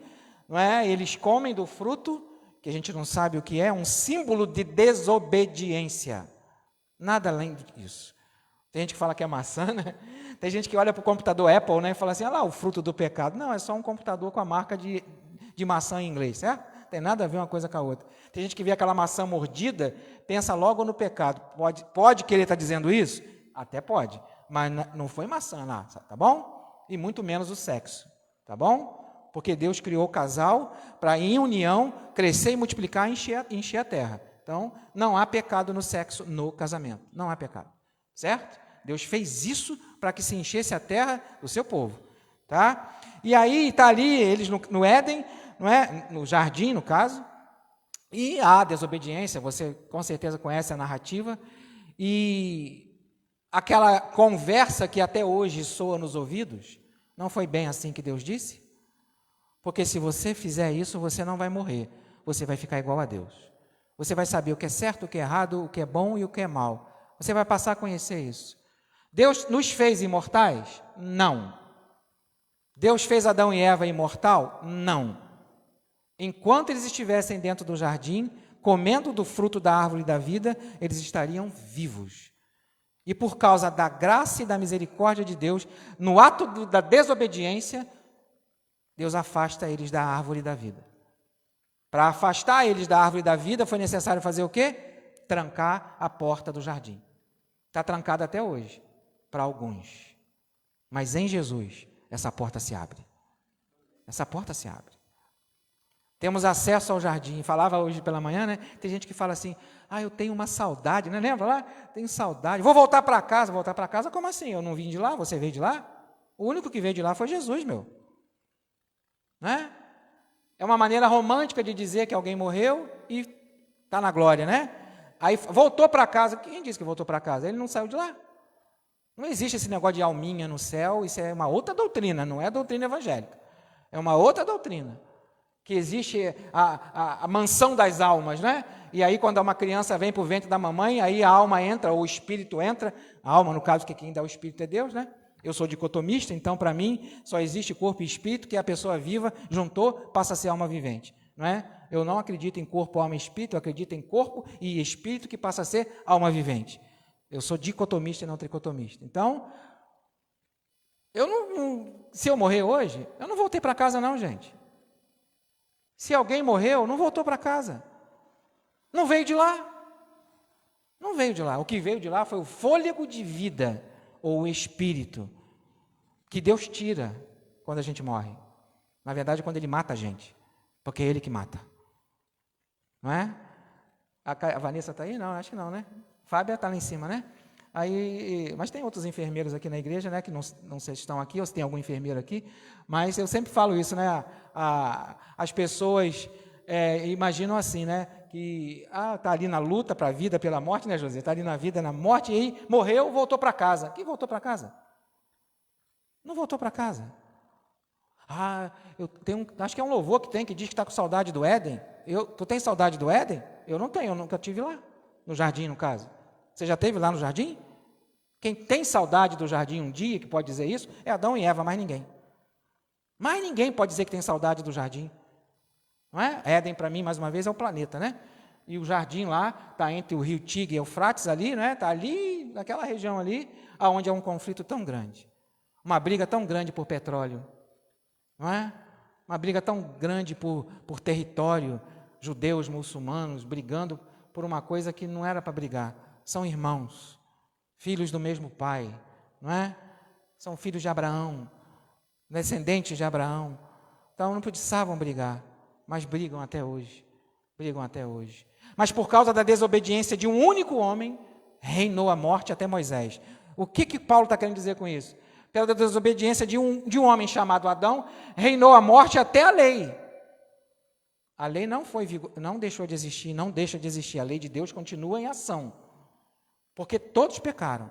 não é? Eles comem do fruto, que a gente não sabe o que é, um símbolo de desobediência. Nada além disso. Tem gente que fala que é maçã, né? Tem gente que olha para o computador Apple, né, e fala assim, olha lá o fruto do pecado. Não, é só um computador com a marca de maçã em inglês, certo? Tem nada a ver uma coisa com a outra. Tem gente que vê aquela maçã mordida, pensa logo no pecado. Pode querer estar dizendo isso? Até pode, mas não foi maçã lá, tá bom? E muito menos o sexo, tá bom? Porque Deus criou o casal para, em união, crescer e multiplicar e encher a terra. Então, não há pecado no sexo no casamento. Não há pecado, certo? Deus fez isso para que se enchesse a terra do seu povo, tá? E aí está ali eles no Éden, não é? No jardim, no caso, e há desobediência, você com certeza conhece a narrativa, e aquela conversa que até hoje soa nos ouvidos, Não foi bem assim que Deus disse? Porque se você fizer isso, você não vai morrer. Você vai ficar igual a Deus. Você vai saber o que é certo, o que é errado, o que é bom e o que é mal. Você vai passar a conhecer isso. Deus nos fez imortais? Não. Deus fez Adão e Eva imortal? Não. Enquanto eles estivessem dentro do jardim, comendo do fruto da árvore da vida, eles estariam vivos. E por causa da graça e da misericórdia de Deus, no ato da desobediência, Deus afasta eles da árvore da vida. Para afastar eles da árvore da vida, foi necessário fazer o quê? Trancar a porta do jardim. Está trancada até hoje, para alguns. Mas em Jesus, essa porta se abre. Essa porta se abre. Temos acesso ao jardim. Falava hoje pela manhã, né? Tem gente que fala assim, eu tenho uma saudade, né? Lembra lá? Tenho saudade. Vou voltar para casa. Voltar para casa? Como assim? Eu não vim de lá? Você veio de lá? O único que veio de lá foi Jesus, meu. Né? É uma maneira romântica de dizer que alguém morreu e está na glória, né? Aí voltou para casa. Quem disse que voltou para casa? Ele não saiu de lá. Não existe esse negócio de alminha no céu. Isso é uma outra doutrina, não é doutrina evangélica. É uma outra doutrina. Que existe a mansão das almas, né? E aí quando uma criança vem para o ventre da mamãe, aí a alma entra, ou o espírito entra. A alma, no caso, que quem dá o espírito é Deus, né? Eu sou dicotomista, então para mim só existe corpo e espírito, que a pessoa viva juntou, passa a ser alma vivente, não é? Eu não acredito em corpo, alma e espírito, eu acredito em corpo e espírito que passa a ser alma vivente. Eu sou dicotomista e não tricotomista. Então, se eu morrer hoje, eu não voltei para casa não, gente. Se alguém morreu, não voltou para casa. Não veio de lá. Não veio de lá. O que veio de lá foi o fôlego de vida, ou o espírito, que Deus tira quando a gente morre. Na verdade, quando Ele mata a gente, porque é Ele que mata. Não é? A Vanessa está aí? Não, acho que não, né? Fábia está lá em cima, né? Mas tem outros enfermeiros aqui na igreja, né? Que não sei se estão aqui, ou se tem algum enfermeiro aqui, mas eu sempre falo isso, né? As pessoas imaginam assim, né? Que está ali na luta para a vida, pela morte, né, José? Está ali na vida, na morte, e aí morreu, voltou para casa. Quem voltou para casa? Não voltou para casa. Acho que é um louvor que diz que está com saudade do Éden. Tu tem saudade do Éden? Eu não tenho, eu nunca estive lá, no jardim, no caso. Você já esteve lá no jardim? Quem tem saudade do jardim um dia, que pode dizer isso, é Adão e Eva, mais ninguém. Mais ninguém pode dizer que tem saudade do jardim. Não é? Éden, para mim, mais uma vez, é o planeta, né? E o jardim lá está entre o rio Tigre e Eufrates ali, né? Está ali, naquela região ali, onde há um conflito tão grande. Uma briga tão grande por petróleo. Não é? Uma briga tão grande por território, judeus, muçulmanos, brigando por uma coisa que não era para brigar. São irmãos, filhos do mesmo pai, não é? São filhos de Abraão, descendentes de Abraão. Então não precisavam brigar. Mas brigam até hoje. Mas por causa da desobediência de um único homem, reinou a morte até Moisés. O que Paulo está querendo dizer com isso? Pela desobediência de um homem chamado Adão, reinou a morte até a lei. A lei não deixou de existir, não deixa de existir. A lei de Deus continua em ação. Porque todos pecaram.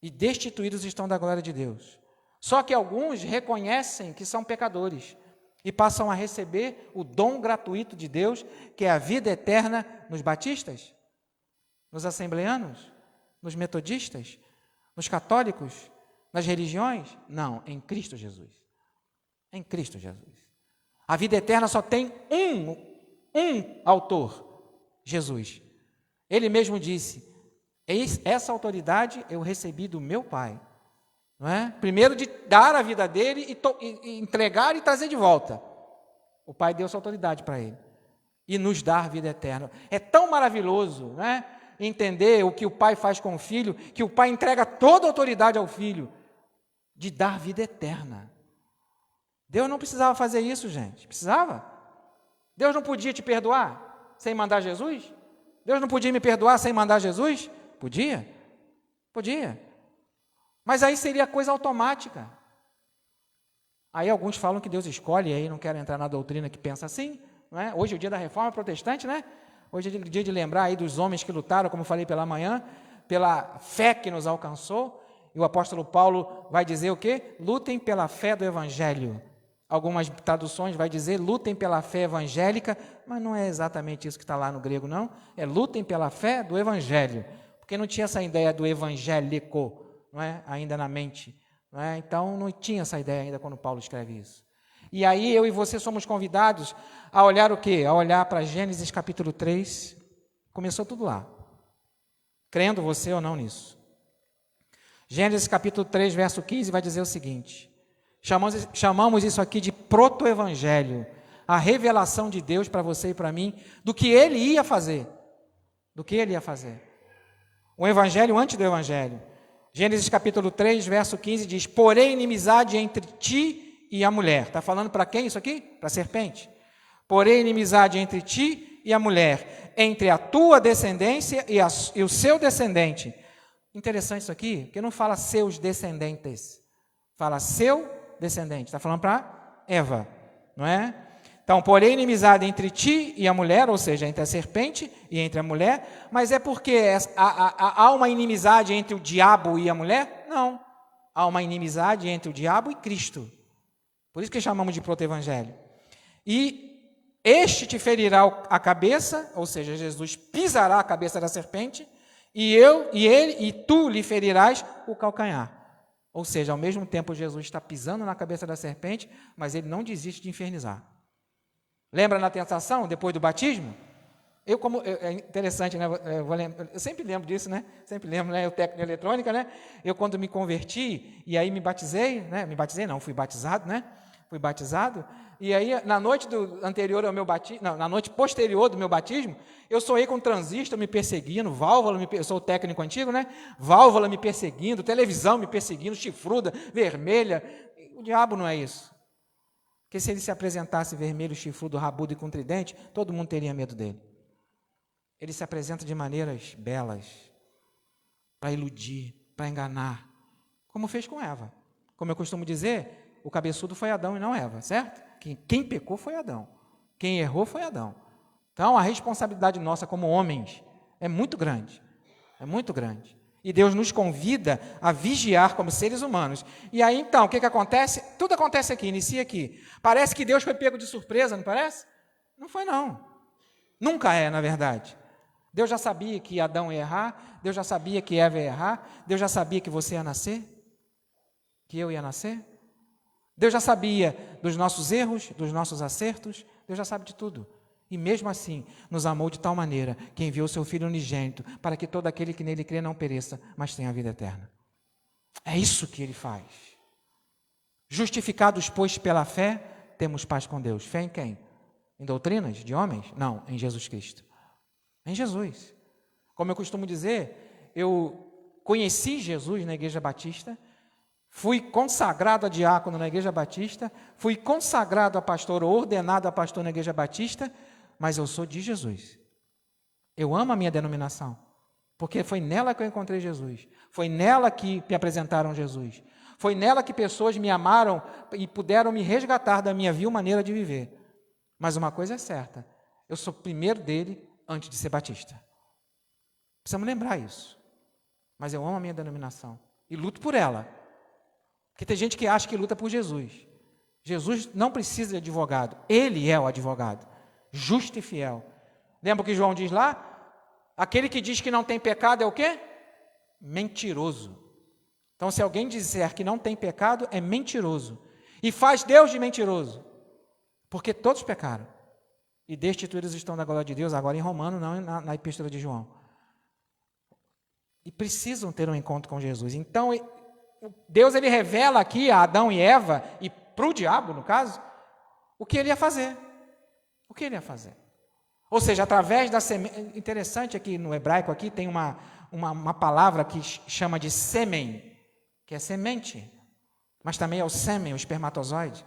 E destituídos estão da glória de Deus. Só que alguns reconhecem que são pecadores. E passam a receber o dom gratuito de Deus, que é a vida eterna nos batistas, nos assembleanos, nos metodistas, nos católicos, nas religiões? Não, em Cristo Jesus. Em Cristo Jesus. A vida eterna só tem um autor, Jesus. Ele mesmo disse, essa autoridade eu recebi do meu Pai. Não é? Primeiro de dar a vida dele e entregar e trazer de volta. O Pai deu essa autoridade para ele. E nos dar vida eterna. É tão maravilhoso, né? Entender o que o Pai faz com o Filho, que o Pai entrega toda a autoridade ao Filho, de dar vida eterna. Deus não precisava fazer isso, gente. Precisava? Deus não podia te perdoar sem mandar Jesus? Deus não podia me perdoar sem mandar Jesus? Podia? Podia. Mas aí seria coisa automática. Aí alguns falam que Deus escolhe, e aí não quero entrar na doutrina que pensa assim, não é? Hoje é o dia da reforma protestante, né? Hoje é o dia de lembrar aí dos homens que lutaram, como eu falei pela manhã, pela fé que nos alcançou. E o apóstolo Paulo vai dizer o quê? Lutem pela fé do evangelho. Algumas traduções vai dizer lutem pela fé evangélica, mas não é exatamente isso que está lá no grego, não. É lutem pela fé do evangelho, porque não tinha essa ideia do evangélico, não é? Ainda na mente. Não é? Então, não tinha essa ideia ainda quando Paulo escreve isso. E aí, eu e você somos convidados a olhar o quê? A olhar para Gênesis capítulo 3. Começou tudo lá. Crendo você ou não nisso. Gênesis capítulo 3, verso 15, vai dizer o seguinte. Chamamos isso aqui de proto-evangelho. A revelação de Deus para você e para mim, do que Ele ia fazer. Do que Ele ia fazer. Um evangelho antes do evangelho. Gênesis capítulo 3, verso 15 diz, porém inimizade entre ti e a mulher. Está falando para quem isso aqui? Para a serpente. Porém inimizade entre ti e a mulher, entre a tua descendência e o seu descendente. Interessante isso aqui, porque não fala seus descendentes, fala seu descendente. Está falando para Eva, não é? Então, porém inimizade entre ti e a mulher, ou seja, entre a serpente e entre a mulher, mas é porque há uma inimizade entre o diabo e a mulher? Não. Há uma inimizade entre o diabo e Cristo. Por isso que chamamos de proto-evangelho. E este te ferirá a cabeça, ou seja, Jesus pisará a cabeça da serpente, e tu lhe ferirás o calcanhar. Ou seja, ao mesmo tempo Jesus está pisando na cabeça da serpente, mas ele não desiste de infernizar. Lembra na tentação, depois do batismo? É interessante, né? Eu sempre lembro disso, né? Sempre lembro, né? Eu técnico de eletrônica, né? Eu quando me converti, e aí me batizei, né? Fui batizado, né? Fui batizado, e aí na noite anterior ao meu batismo, na noite posterior do meu batismo, eu sonhei com um transistor me perseguindo, eu sou o técnico antigo, né? Válvula me perseguindo, televisão me perseguindo, chifruda, vermelha. O diabo não é isso. Porque se ele se apresentasse vermelho, chifrudo, rabudo e com tridente, todo mundo teria medo dele. Ele se apresenta de maneiras belas, para iludir, para enganar, como fez com Eva. Como eu costumo dizer, o cabeçudo foi Adão e não Eva, certo? Quem pecou foi Adão. Quem errou foi Adão. Então, a responsabilidade nossa como homens é muito grande. É muito grande. E Deus nos convida a vigiar como seres humanos. E aí, então, o que acontece? Tudo acontece aqui, inicia aqui. Parece que Deus foi pego de surpresa, não parece? Não foi, não. Nunca é, na verdade. Deus já sabia que Adão ia errar, Deus já sabia que Eva ia errar, Deus já sabia que você ia nascer, que eu ia nascer. Deus já sabia dos nossos erros, dos nossos acertos, Deus já sabe de tudo. E mesmo assim, nos amou de tal maneira que enviou o seu Filho unigênito para que todo aquele que nele crê não pereça, mas tenha a vida eterna. É isso que ele faz. Justificados, pois, pela fé, temos paz com Deus. Fé em quem? Em doutrinas de homens? Não, em Jesus Cristo. Em Jesus. Como eu costumo dizer, eu conheci Jesus na Igreja Batista, fui consagrado a diácono na Igreja Batista, fui consagrado a pastor, ordenado a pastor na Igreja Batista, mas eu sou de Jesus. Eu amo a minha denominação, porque foi nela que eu encontrei Jesus, foi nela que me apresentaram Jesus, foi nela que pessoas me amaram e puderam me resgatar da minha vil maneira de viver. Mas uma coisa é certa, eu sou primeiro dele antes de ser batista. Precisamos lembrar isso. Mas eu amo a minha denominação e luto por ela. Porque tem gente que acha que luta por Jesus. Jesus não precisa de advogado, ele é o advogado, justo e fiel. Lembra o que João diz lá? Aquele que diz que não tem pecado é o quê? Mentiroso. Então, se alguém disser que não tem pecado, é mentiroso. E faz Deus de mentiroso. Porque todos pecaram. E destituídos estão da glória de Deus, agora em Romano, não na epístola de João. E precisam ter um encontro com Jesus. Então, Deus ele revela aqui a Adão e Eva, e para o diabo, no caso, o que ele ia fazer. O que ele ia fazer? Ou seja, através da semente. Interessante aqui no hebraico, aqui tem uma palavra que chama de sêmen, que é semente, mas também é o sêmen, o espermatozoide.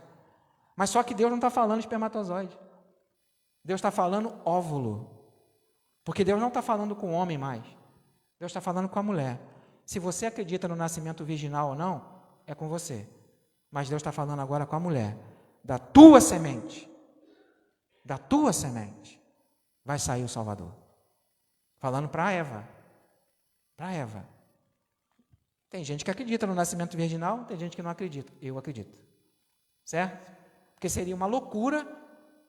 Mas só que Deus não está falando espermatozoide. Deus está falando óvulo. Porque Deus não está falando com o homem mais. Deus está falando com a mulher. Se você acredita no nascimento virginal ou não, é com você. Mas Deus está falando agora com a mulher. Da tua semente. Da tua semente. Vai sair o Salvador. Falando para Eva. Para Eva. Tem gente que acredita no nascimento virginal, tem gente que não acredita. Eu acredito. Certo? Porque seria uma loucura.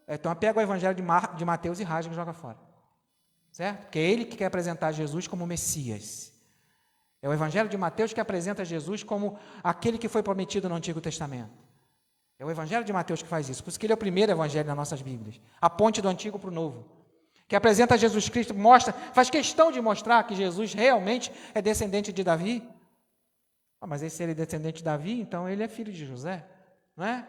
Então, pega o evangelho de Mateus e rasga e joga fora. Certo? Porque é ele que quer apresentar Jesus como Messias. É o evangelho de Mateus que apresenta Jesus como aquele que foi prometido no Antigo Testamento. É o evangelho de Mateus que faz isso. Por isso que ele é o primeiro evangelho nas nossas Bíblias. A ponte do Antigo para o Novo. Que apresenta Jesus Cristo, faz questão de mostrar que Jesus realmente é descendente de Davi. Mas se ele é descendente de Davi, então ele é filho de José, não é?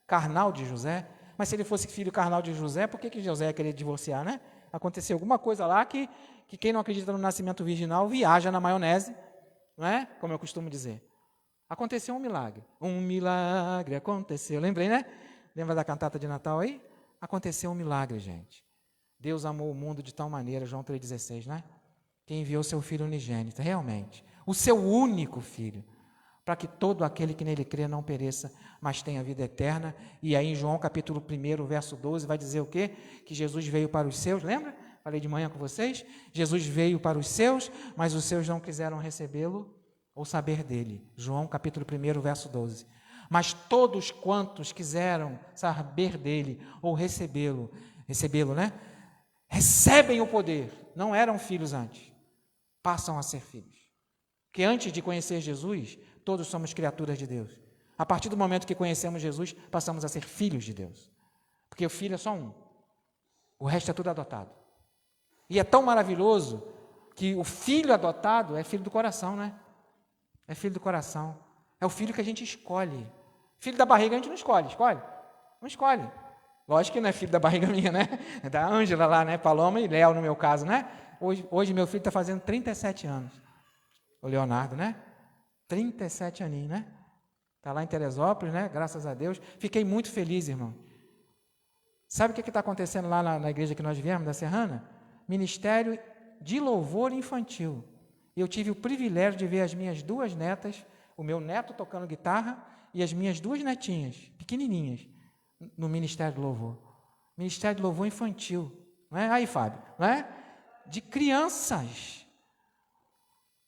Carnal de José. Mas se ele fosse filho carnal de José, por que José ia querer divorciar, né? Aconteceu alguma coisa lá que quem não acredita no nascimento virginal viaja na maionese, não é? Como eu costumo dizer. Aconteceu um milagre. Um milagre aconteceu. Lembrei, né? Lembra da cantata de Natal aí? Aconteceu um milagre, gente. Deus amou o mundo de tal maneira, João 3,16, né? Que enviou seu Filho unigênito, realmente. O seu único Filho. Para que todo aquele que nele crê não pereça, mas tenha vida eterna. E aí em João capítulo 1, verso 12, vai dizer o quê? Que Jesus veio para os seus, lembra? Falei de manhã com vocês. Jesus veio para os seus, mas os seus não quiseram recebê-lo ou saber dele. João capítulo 1, verso 12. Mas todos quantos quiseram saber dele ou recebê-lo, né? Recebem o poder. Não eram filhos antes. Passam a ser filhos. Porque antes de conhecer Jesus, todos somos criaturas de Deus. A partir do momento que conhecemos Jesus, passamos a ser filhos de Deus. Porque o filho é só um. O resto é tudo adotado. E é tão maravilhoso que o filho adotado é filho do coração, né? É filho do coração. É o filho que a gente escolhe. Filho da barriga a gente não escolhe. Escolhe? Não escolhe. Lógico que não é filho da barriga minha, né? É da Ângela lá, né? Paloma e Léo, no meu caso, né? Hoje meu filho está fazendo 37 anos. O Leonardo, né? 37 aninhos, né? Está lá em Teresópolis, né? Graças a Deus. Fiquei muito feliz, irmão. Sabe o que está acontecendo lá na igreja que nós viemos, da Serrana? Ministério de louvor infantil. Eu tive o privilégio de ver as minhas 2 netas, o meu neto tocando guitarra e as minhas 2 netinhas, pequenininhas, no Ministério de Louvor. Ministério de Louvor infantil. Não é? Aí, Fábio, não é? De crianças.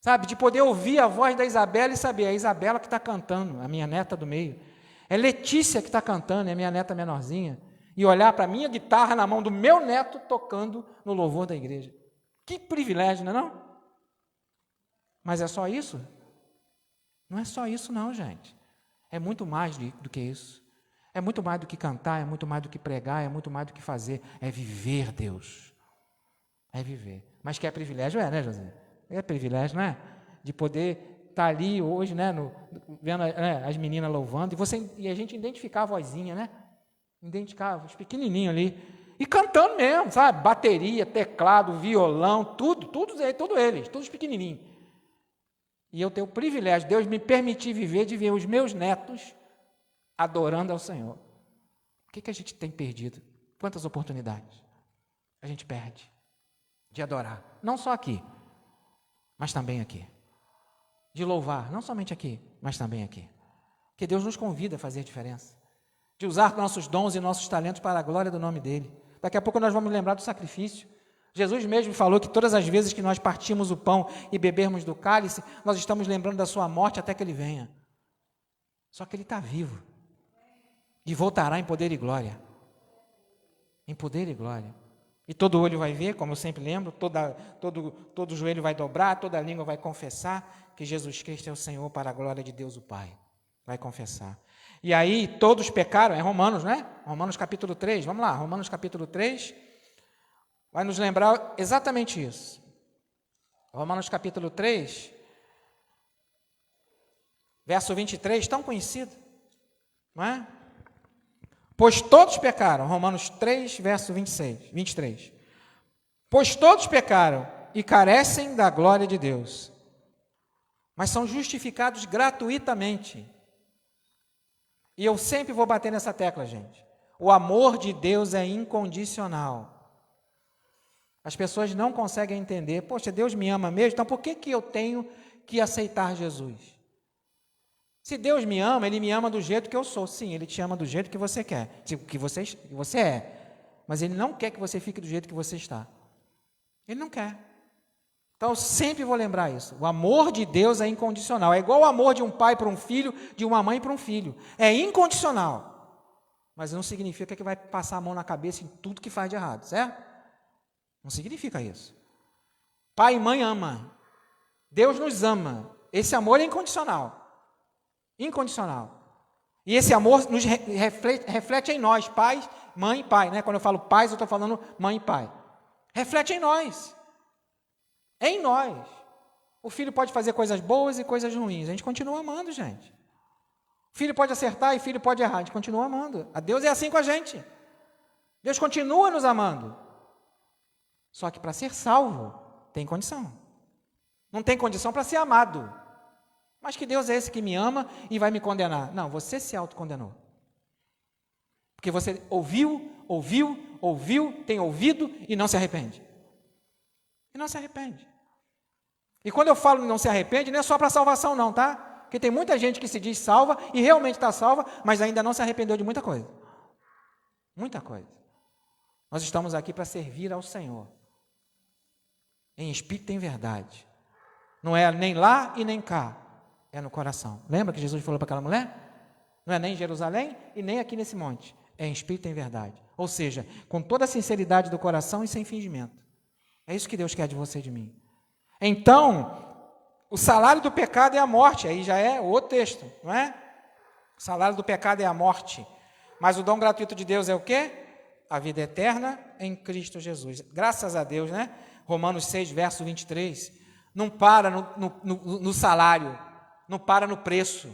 Sabe, de poder ouvir a voz da Isabela e saber, é a Isabela que está cantando, a minha neta do meio. É Letícia que está cantando, é a minha neta menorzinha. E olhar para a minha guitarra na mão do meu neto tocando no louvor da igreja. Que privilégio, não é não? Mas é só isso? Não é só isso não, gente. É muito mais do que isso. É muito mais do que cantar, é muito mais do que pregar, é muito mais do que fazer. É viver Deus. É viver. Mas que é privilégio, né, José? É privilégio, né? De poder estar ali hoje, né? Vendo as meninas louvando. E a gente identificar a vozinha, né? Identificar os pequenininhos ali. E cantando mesmo, sabe? Bateria, teclado, violão, todos eles, todos pequenininhos. E eu tenho o privilégio, Deus me permitir viver, de ver os meus netos adorando ao Senhor. O que a gente tem perdido? Quantas oportunidades a gente perde de adorar? Não só aqui, mas também aqui. De louvar, não somente aqui, mas também aqui. Porque Deus nos convida a fazer diferença. De usar nossos dons e nossos talentos para a glória do nome dEle. Daqui a pouco nós vamos lembrar do sacrifício. Jesus mesmo falou que todas as vezes que nós partimos o pão e bebermos do cálice, nós estamos lembrando da sua morte até que Ele venha. Só que Ele está vivo. E voltará em poder e glória. Em poder e glória. E todo olho vai ver, como eu sempre lembro, todo joelho vai dobrar, toda língua vai confessar que Jesus Cristo é o Senhor para a glória de Deus o Pai. Vai confessar. E aí todos pecaram, é Romanos, né? Romanos capítulo 3, vamos lá, Romanos capítulo 3, vai nos lembrar exatamente isso. Romanos capítulo 3, verso 23, tão conhecido, não é? Pois todos pecaram, Romanos 3, verso 23. Pois todos pecaram e carecem da glória de Deus, mas são justificados gratuitamente. E eu sempre vou bater nessa tecla, gente. O amor de Deus é incondicional. As pessoas não conseguem entender, poxa, Deus me ama mesmo, então por que eu tenho que aceitar Jesus? Se Deus me ama, Ele me ama do jeito que eu sou. Sim, Ele te ama do jeito que você quer, que você é. Mas Ele não quer que você fique do jeito que você está. Ele não quer. Então, eu sempre vou lembrar isso. O amor de Deus é incondicional. É igual o amor de um pai para um filho, de uma mãe para um filho. É incondicional. Mas não significa que vai passar a mão na cabeça em tudo que faz de errado, certo? Não significa isso. Pai e mãe ama. Deus nos ama. Esse amor é incondicional. Incondicional. E esse amor nos reflete em nós, pais, mãe e pai. Né? Quando eu falo pais, eu estou falando mãe e pai. Reflete em nós. Em nós. O filho pode fazer coisas boas e coisas ruins. A gente continua amando, gente. O filho pode acertar e o filho pode errar. A gente continua amando. A Deus é assim com a gente. Deus continua nos amando. Só que para ser salvo, tem condição. Não tem condição para ser amado. Mas que Deus é esse que me ama e vai me condenar? Não, você se autocondenou. Porque você ouviu, tem ouvido e não se arrepende. E não se arrepende. E quando eu falo não se arrepende, não é só para salvação não, tá? Porque tem muita gente que se diz salva e realmente está salva, mas ainda não se arrependeu de muita coisa. Muita coisa. Nós estamos aqui para servir ao Senhor. Em espírito e em verdade. Não é nem lá e nem cá. É no coração. Lembra que Jesus falou para aquela mulher? Não é nem em Jerusalém e nem aqui nesse monte. É em espírito e em verdade. Ou seja, com toda a sinceridade do coração e sem fingimento. É isso que Deus quer de você e de mim. Então, o salário do pecado é a morte. Aí já é outro texto, não é? O salário do pecado é a morte. Mas o dom gratuito de Deus é o quê? A vida eterna em Cristo Jesus. Graças a Deus, né? Romanos 6, verso 23. Não para no salário. Não para no preço.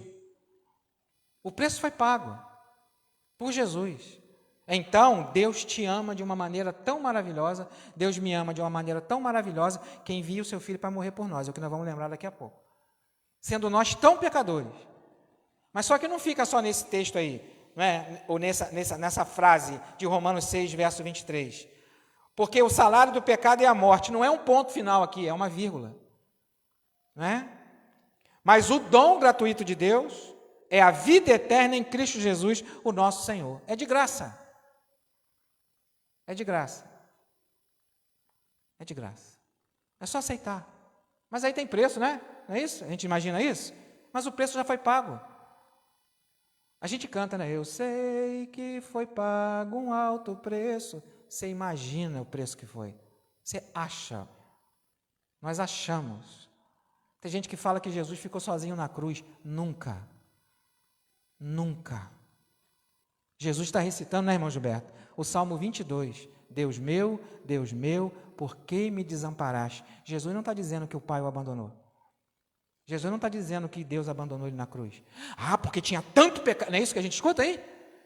O preço foi pago por Jesus. Então, Deus te ama de uma maneira tão maravilhosa, Deus me ama de uma maneira tão maravilhosa, que envia o seu Filho para morrer por nós, é o que nós vamos lembrar daqui a pouco. Sendo nós tão pecadores. Mas só que não fica só nesse texto aí, não é? Ou nessa frase de Romanos 6, verso 23. Porque o salário do pecado é a morte, não é um ponto final aqui, é uma vírgula. Não é? Mas o dom gratuito de Deus é a vida eterna em Cristo Jesus, o nosso Senhor. É de graça. É de graça. É de graça. É só aceitar. Mas aí tem preço, né? Não é isso? A gente imagina isso? Mas o preço já foi pago. A gente canta, né? Eu sei que foi pago um alto preço. Você imagina o preço que foi. Você acha. Nós achamos. Tem gente que fala que Jesus ficou sozinho na cruz. Nunca. Nunca. Jesus está recitando, né, irmão Gilberto? O Salmo 22. Deus meu, por que me desamparaste? Jesus não está dizendo que o Pai o abandonou. Jesus não está dizendo que Deus abandonou ele na cruz. Ah, porque tinha tanto pecado. Não é isso que a gente escuta aí?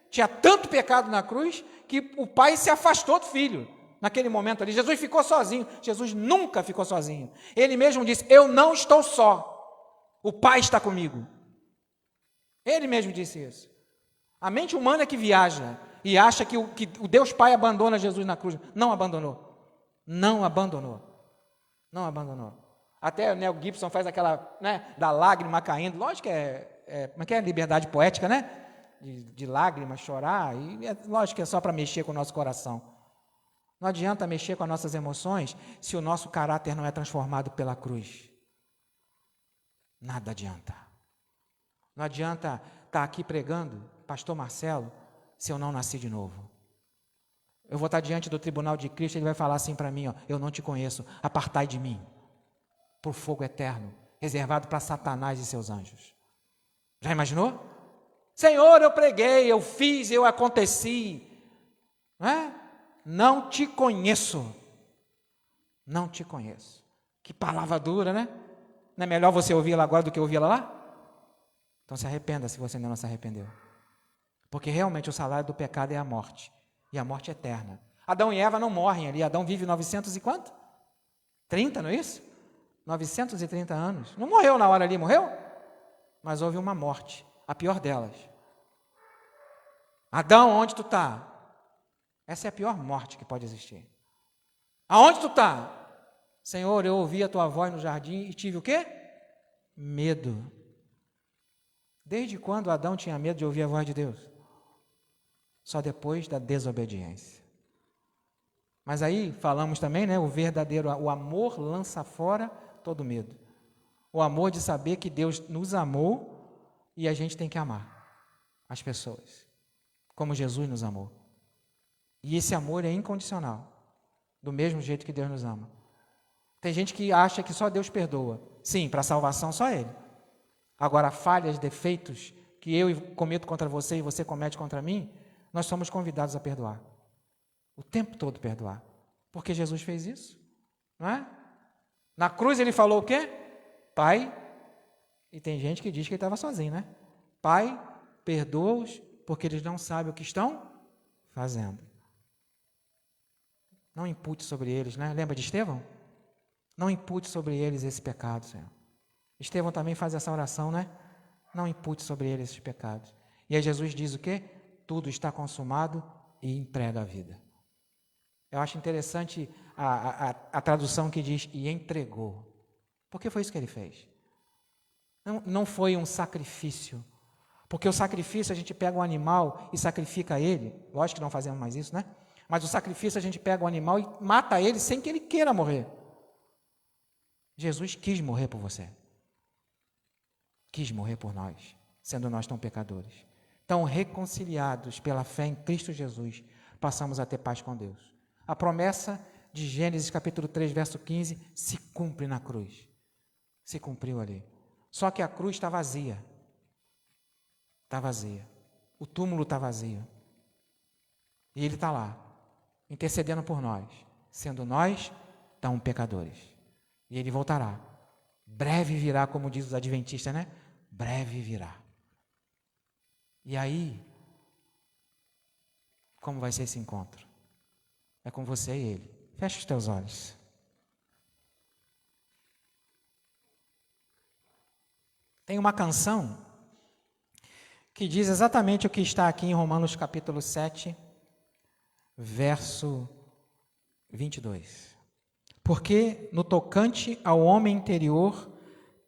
Tinha tanto pecado na cruz que o Pai se afastou do Filho. Naquele momento ali, Jesus ficou sozinho. Jesus nunca ficou sozinho. Ele mesmo disse, eu não estou só. O Pai está comigo. Ele mesmo disse isso. A mente humana é que viaja e acha que o Deus Pai abandona Jesus na cruz. Não abandonou. Não abandonou. Não abandonou. Até o Mel Gibson faz aquela, né, da lágrima caindo. Lógico que como é que é liberdade poética, né? De lágrimas, chorar. E lógico que é só para mexer com o nosso coração. Não adianta mexer com as nossas emoções se o nosso caráter não é transformado pela cruz. Nada adianta. Não adianta estar aqui pregando, pastor Marcelo, se eu não nasci de novo. Eu vou estar diante do tribunal de Cristo, ele vai falar assim para mim, ó, eu não te conheço, apartai de mim, por fogo eterno, reservado para Satanás e seus anjos. Já imaginou? Senhor, eu preguei, eu fiz, eu aconteci. Não é? Não te conheço. Não te conheço. Que palavra dura, né? Não é melhor você ouvi-la agora do que ouvi-la lá? Então se arrependa se você ainda não se arrependeu. Porque realmente o salário do pecado é a morte. E a morte é eterna. Adão e Eva não morrem ali. Adão vive 900 e quanto? 30, não é isso? 930 anos. Não morreu na hora ali, morreu? Mas houve uma morte. A pior delas. Adão, onde tu está? Essa é a pior morte que pode existir. Aonde tu está? Senhor, eu ouvi a tua voz no jardim e tive o quê? Medo. Desde quando Adão tinha medo de ouvir a voz de Deus? Só depois da desobediência. Mas aí falamos também, né, o amor lança fora todo medo. O amor de saber que Deus nos amou e a gente tem que amar as pessoas, como Jesus nos amou. E esse amor é incondicional, do mesmo jeito que Deus nos ama. Tem gente que acha que só Deus perdoa. Sim, para a salvação só Ele. Agora, falhas, defeitos que eu cometo contra você e você comete contra mim, nós somos convidados a perdoar. O tempo todo perdoar. Porque Jesus fez isso, não é? Na cruz ele falou o quê? Pai, e tem gente que diz que ele estava sozinho, né? Pai, perdoa-os, porque eles não sabem o que estão fazendo. Não impute sobre eles, né? Lembra de Estevão? Não impute sobre eles esse pecado, Senhor. Estevão também faz essa oração, né? Não impute sobre eles esses pecados. E aí Jesus diz o quê? Tudo está consumado e entrega a vida. Eu acho interessante a tradução que diz, e entregou. Porque foi isso que ele fez. Não foi um sacrifício. Porque o sacrifício, a gente pega um animal e sacrifica ele. Lógico que não fazemos mais isso, né? Mas o sacrifício, a gente pega o animal e mata ele sem que ele queira morrer. Jesus quis morrer por você. Quis morrer por nós, sendo nós tão pecadores. Tão reconciliados pela fé em Cristo Jesus, passamos a ter paz com Deus. A promessa de Gênesis capítulo 3, verso 15, se cumpre na cruz. Se cumpriu ali. Só que a cruz está vazia. Está vazia. O túmulo está vazio. E ele está lá, intercedendo por nós, sendo nós tão pecadores. E ele voltará. Breve virá, como diz os adventistas, né? Breve virá. E aí, como vai ser esse encontro? É com você e ele. Fecha os teus olhos. Tem uma canção que diz exatamente o que está aqui em Romanos capítulo 7, verso 22. Porque no tocante ao homem interior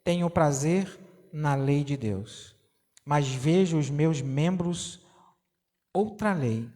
tenho prazer na lei de Deus, mas vejo os meus membros outra lei,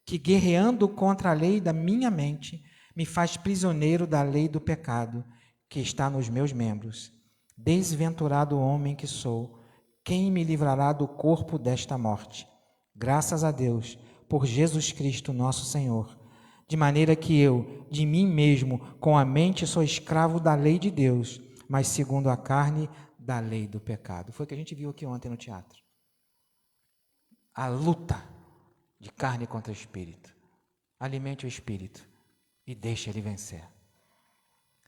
que guerreando contra a lei da minha mente, me faz prisioneiro da lei do pecado que está nos meus membros. Desventurado homem que sou, quem me livrará do corpo desta morte? Graças a Deus, por Jesus Cristo nosso Senhor. De maneira que eu, de mim mesmo, com a mente, sou escravo da lei de Deus, mas segundo a carne, da lei do pecado. Foi o que a gente viu aqui ontem no teatro. A luta de carne contra o espírito. Alimente o espírito e deixe ele vencer.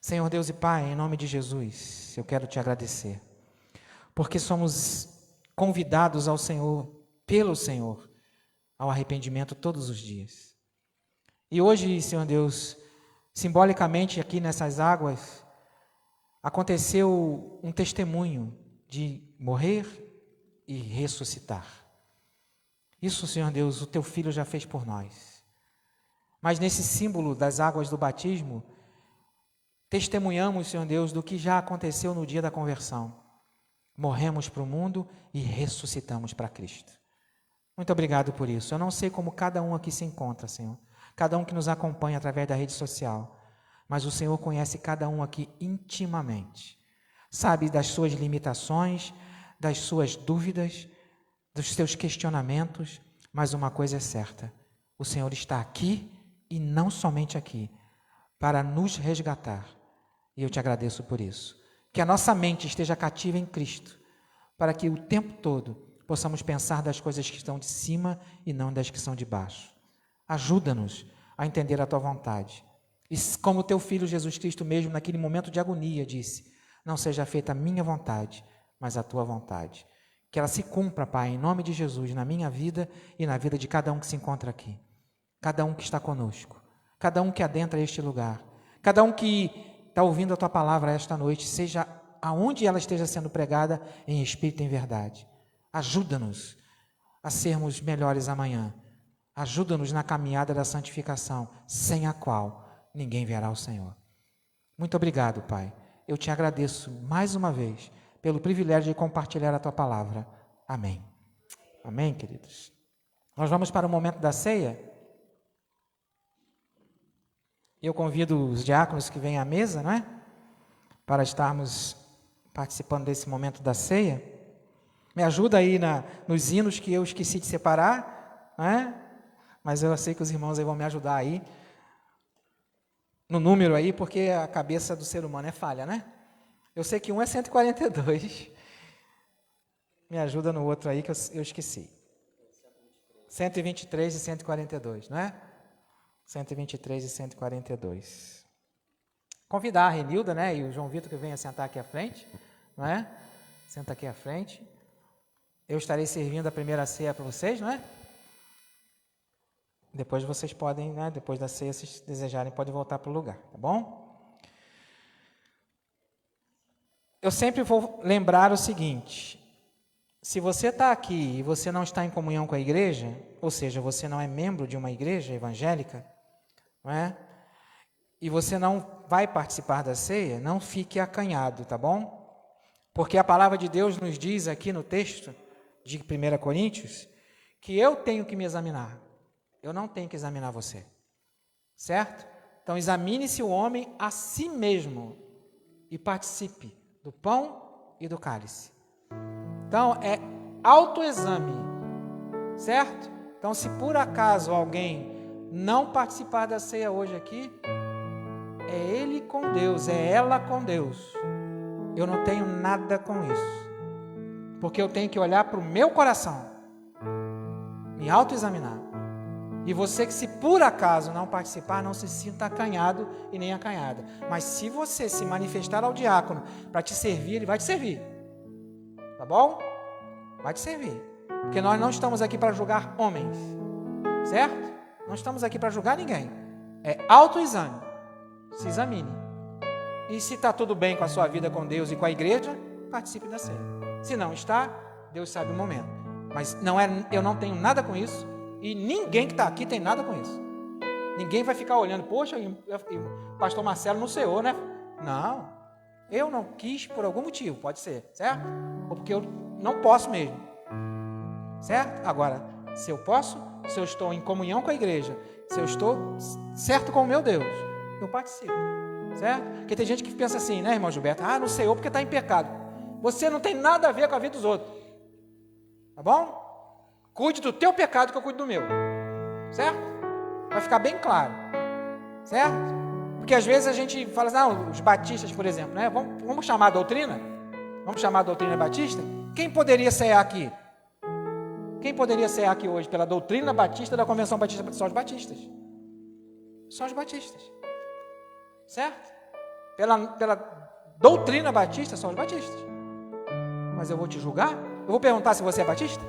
Senhor Deus e Pai, em nome de Jesus, eu quero te agradecer, porque somos convidados ao Senhor, pelo Senhor, ao arrependimento todos os dias. E hoje, Senhor Deus, simbolicamente aqui nessas águas, aconteceu um testemunho de morrer e ressuscitar. Isso, Senhor Deus, o teu Filho já fez por nós. Mas nesse símbolo das águas do batismo, testemunhamos, Senhor Deus, do que já aconteceu no dia da conversão. Morremos para o mundo e ressuscitamos para Cristo. Muito obrigado por isso. Eu não sei como cada um aqui se encontra, Senhor. Cada um que nos acompanha através da rede social. Mas o Senhor conhece cada um aqui intimamente. Sabe das suas limitações, das suas dúvidas, dos seus questionamentos. Mas uma coisa é certa. O Senhor está aqui e não somente aqui, para nos resgatar. E eu te agradeço por isso. Que a nossa mente esteja cativa em Cristo, para que o tempo todo possamos pensar das coisas que estão de cima e não das que são de baixo. Ajuda-nos a entender a tua vontade. E como o teu Filho Jesus Cristo mesmo, naquele momento de agonia, disse, não seja feita a minha vontade, mas a tua vontade. Que ela se cumpra, Pai, em nome de Jesus, na minha vida e na vida de cada um que se encontra aqui. Cada um que está conosco. Cada um que adentra este lugar. Cada um que está ouvindo a tua palavra esta noite, seja aonde ela esteja sendo pregada, em espírito e em verdade. Ajuda-nos a sermos melhores amanhã. Ajuda-nos na caminhada da santificação, sem a qual ninguém verá o Senhor. Muito obrigado, Pai. Eu te agradeço mais uma vez pelo privilégio de compartilhar a tua palavra. Amém. Amém, queridos. Nós vamos para o momento da ceia. Eu convido os diáconos que vêm à mesa, né, para estarmos participando desse momento da ceia. Me ajuda aí nos hinos que eu esqueci de separar, né? Mas eu sei que os irmãos aí vão me ajudar aí no número aí, porque a cabeça do ser humano é falha, né? Eu sei que um é 142. Me ajuda no outro aí que eu esqueci. 123 e 142, não é? 123 e 142. Convidar a Renilda, né, e o João Vitor que venha sentar aqui à frente, não é? Senta aqui à frente. Eu estarei servindo a primeira ceia para vocês, não é? Depois vocês podem, né, depois da ceia, se desejarem, podem voltar para o lugar, tá bom? Eu sempre vou lembrar o seguinte: se você está aqui e você não está em comunhão com a igreja, ou seja, você não é membro de uma igreja evangélica, não é? E você não vai participar da ceia, não fique acanhado, tá bom? Porque a palavra de Deus nos diz aqui no texto de 1 Coríntios que eu tenho que me examinar. Eu não tenho que examinar você. Certo? Então, examine-se o homem a si mesmo e participe do pão e do cálice. Então, é autoexame. Certo? Então, se por acaso alguém não participar da ceia hoje aqui, é ele com Deus, é ela com Deus. Eu não tenho nada com isso. Porque eu tenho que olhar para o meu coração, me autoexaminar. E você que se por acaso não participar, não se sinta acanhado e nem acanhada. Mas se você se manifestar ao diácono para te servir, ele vai te servir. Tá bom? Vai te servir. Porque nós não estamos aqui para julgar homens. Certo? Não estamos aqui para julgar ninguém. É autoexame. Se examine. E se está tudo bem com a sua vida com Deus e com a igreja, participe da ceia. Se não está, Deus sabe o momento. Mas eu não tenho nada com isso. E ninguém que está aqui tem nada com isso. Ninguém vai ficar olhando, poxa, e o pastor Marcelo não ceou, né? Não. Eu não quis por algum motivo, pode ser, certo? Ou porque eu não posso mesmo. Certo? Agora, se eu posso, se eu estou em comunhão com a igreja, se eu estou certo com o meu Deus, eu participo. Certo? Porque tem gente que pensa assim, né, irmão Gilberto? Ah, não ceou porque está em pecado. Você não tem nada a ver com a vida dos outros. Tá bom? Cuide do teu pecado que eu cuido do meu. Certo? Vai ficar bem claro. Certo? Porque às vezes a gente fala assim, não, os batistas, por exemplo, né? Vamos chamar a doutrina? Vamos chamar a doutrina batista? Quem poderia cear aqui? Quem poderia cear aqui hoje pela doutrina batista da Convenção Batista? Só os batistas. Só os batistas. Certo? Pela doutrina batista, só os batistas. Mas eu vou te julgar? Eu vou perguntar se você é batista?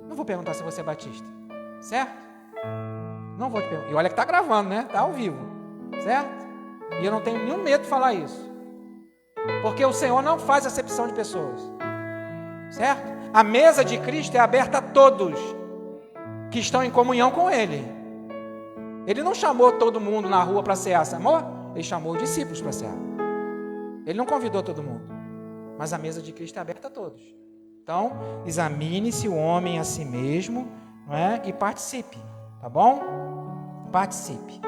Não vou perguntar se você é batista, certo? Não vou te perguntar. E olha que está gravando, né? Está ao vivo, certo? E eu não tenho nenhum medo de falar isso. Porque o Senhor não faz acepção de pessoas, certo? A mesa de Cristo é aberta a todos que estão em comunhão com Ele. Ele não chamou todo mundo na rua para cear, amor? Ele chamou os discípulos para cear. Ele não convidou todo mundo. Mas a mesa de Cristo é aberta a todos. Então, examine-se o homem a si mesmo, não é? E participe, tá bom? Participe.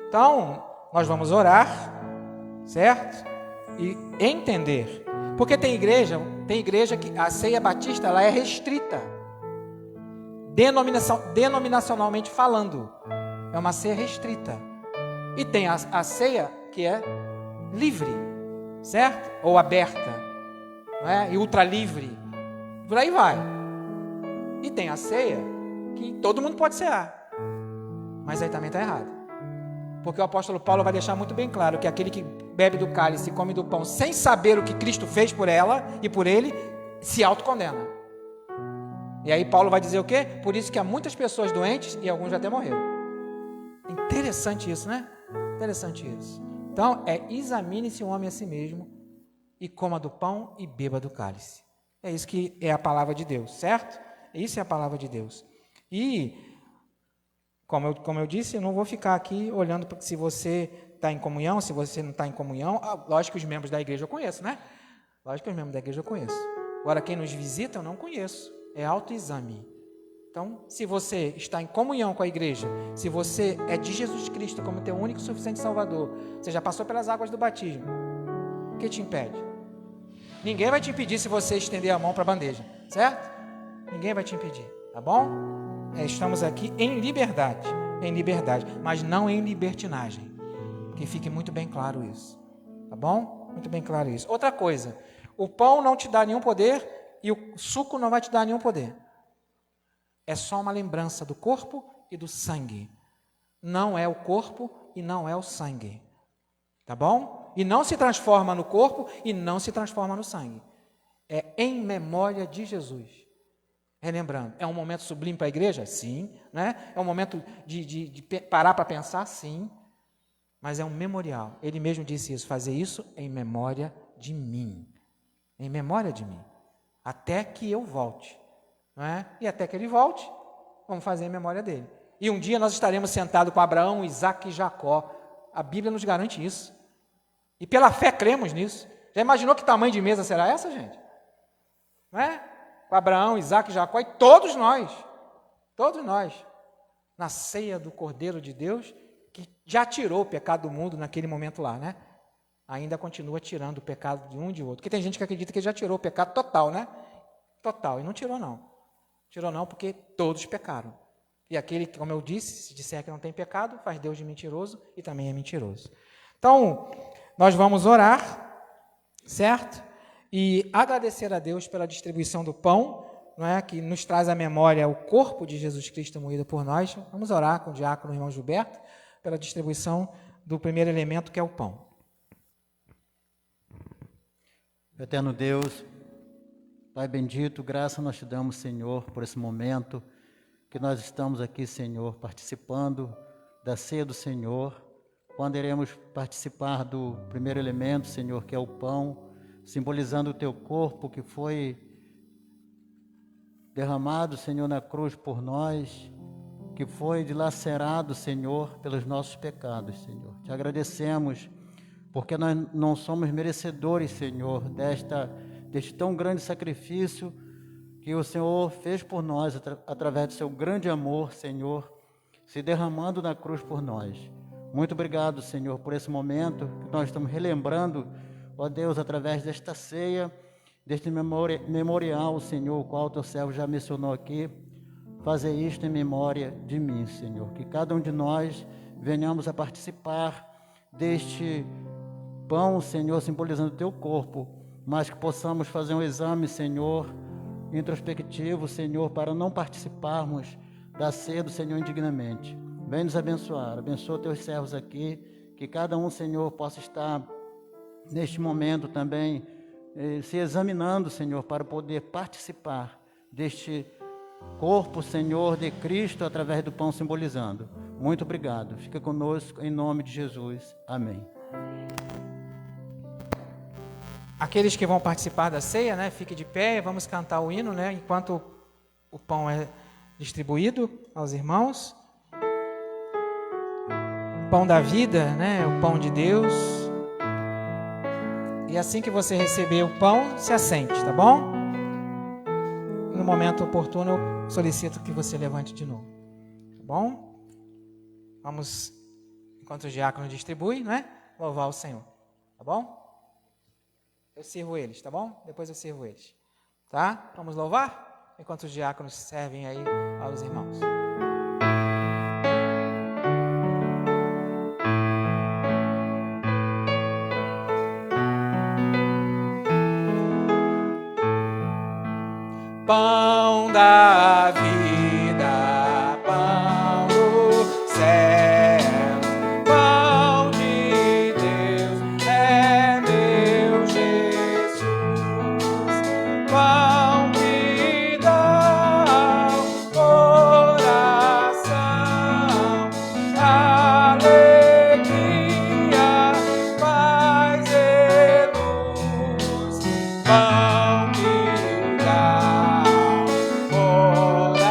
Então, nós vamos orar, certo? E entender. Porque tem igreja que a ceia batista ela é restrita. Denominacionalmente falando. É uma ceia restrita. E tem a ceia que é livre, certo? Ou aberta, não é? E ultra livre. Por aí vai. E tem a ceia que todo mundo pode cear. Mas aí também está errado. Porque o apóstolo Paulo vai deixar muito bem claro que aquele que bebe do cálice e come do pão sem saber o que Cristo fez por ela e por ele, se autocondena. E aí Paulo vai dizer o quê? Por isso que há muitas pessoas doentes e alguns já até morreram. Interessante isso, né? Interessante isso. Então, examine-se o homem a si mesmo e coma do pão e beba do cálice. É isso que é a palavra de Deus, certo? Isso é a palavra de Deus. E, como eu disse, eu não vou ficar aqui olhando se você está em comunhão, se você não está em comunhão. Lógico que os membros da igreja eu conheço, né? Lógico que os membros da igreja eu conheço. Agora, quem nos visita eu não conheço. É autoexame. Então, se você está em comunhão com a igreja, se você é de Jesus Cristo como teu único e suficiente Salvador, você já passou pelas águas do batismo, o que te impede? Ninguém vai te impedir se você estender a mão para a bandeja, certo? Ninguém vai te impedir, tá bom? Estamos aqui em liberdade, mas não em libertinagem. Que fique muito bem claro isso, tá bom? Muito bem claro isso. Outra coisa, o pão não te dá nenhum poder e o suco não vai te dar nenhum poder. É só uma lembrança do corpo e do sangue. Não é o corpo e não é o sangue. Tá bom? E não se transforma no corpo e não se transforma no sangue. É em memória de Jesus. Relembrando, é um momento sublime para a igreja? Sim. Né? É um momento de parar para pensar? Sim. Mas é um memorial. Ele mesmo disse isso, fazer isso em memória de mim. Em memória de mim. Até que eu volte. Não é? E até que ele volte, vamos fazer em memória dele. E um dia nós estaremos sentados com Abraão, Isaac e Jacó. A Bíblia nos garante isso. E pela fé cremos nisso. Já imaginou que tamanho de mesa será essa, gente? Não é? Com Abraão, Isaac e Jacó e todos nós, na ceia do Cordeiro de Deus, que já tirou o pecado do mundo naquele momento lá, né? Ainda continua tirando o pecado de um e de outro. Porque tem gente que acredita que já tirou o pecado total, né? Total, e não tirou não. Tirou não porque todos pecaram. E aquele, como eu disse, se disser que não tem pecado, faz Deus de mentiroso e também é mentiroso. Então, nós vamos orar, certo? E agradecer a Deus pela distribuição do pão, não é? Que nos traz à memória o corpo de Jesus Cristo moído por nós. Vamos orar com o diácono irmão Gilberto pela distribuição do primeiro elemento, que é o pão.
Eterno Deus, Pai bendito, graça nós te damos, Senhor, por esse momento que nós estamos aqui, Senhor, participando da ceia do Senhor, quando iremos participar do primeiro elemento, Senhor, que é o pão, simbolizando o teu corpo que foi derramado, Senhor, na cruz por nós, que foi dilacerado, Senhor, pelos nossos pecados, Senhor. Te agradecemos, porque nós não somos merecedores, Senhor, deste tão grande sacrifício que o Senhor fez por nós, através do seu grande amor, Senhor, se derramando na cruz por nós. Muito obrigado, Senhor, por esse momento que nós estamos relembrando, ó Deus, através desta ceia, deste memorial, Senhor, o qual o teu servo já mencionou aqui, fazer isto em memória de mim, Senhor. Que cada um de nós venhamos a participar deste pão, Senhor, simbolizando o teu corpo, mas que possamos fazer um exame, Senhor, introspectivo, Senhor, para não participarmos da ceia do Senhor indignamente. Vem nos abençoar, abençoa teus servos aqui, que cada um, Senhor, possa estar neste momento também se examinando, Senhor, para poder participar deste corpo, Senhor, de Cristo, através do pão simbolizando. Muito obrigado. Fica conosco, em nome de Jesus. Amém.
Aqueles que vão participar da ceia, né, fique de pé e vamos cantar o hino, né, enquanto o pão é distribuído aos irmãos. O pão da vida, né, o pão de Deus. E assim que você receber o pão, se assente, tá bom? No momento oportuno, eu solicito que você levante de novo, tá bom? Vamos, enquanto o diácono distribui, né, louvar o Senhor, tá bom? Eu sirvo eles, tá bom? Depois eu sirvo eles. Tá? Vamos louvar? Enquanto os diáconos servem aí aos irmãos. Pão da vida, pão do céu, pão de Deus é meu Jesus, pão que dá ao coração alegria, paz e luz, pão que dá coração.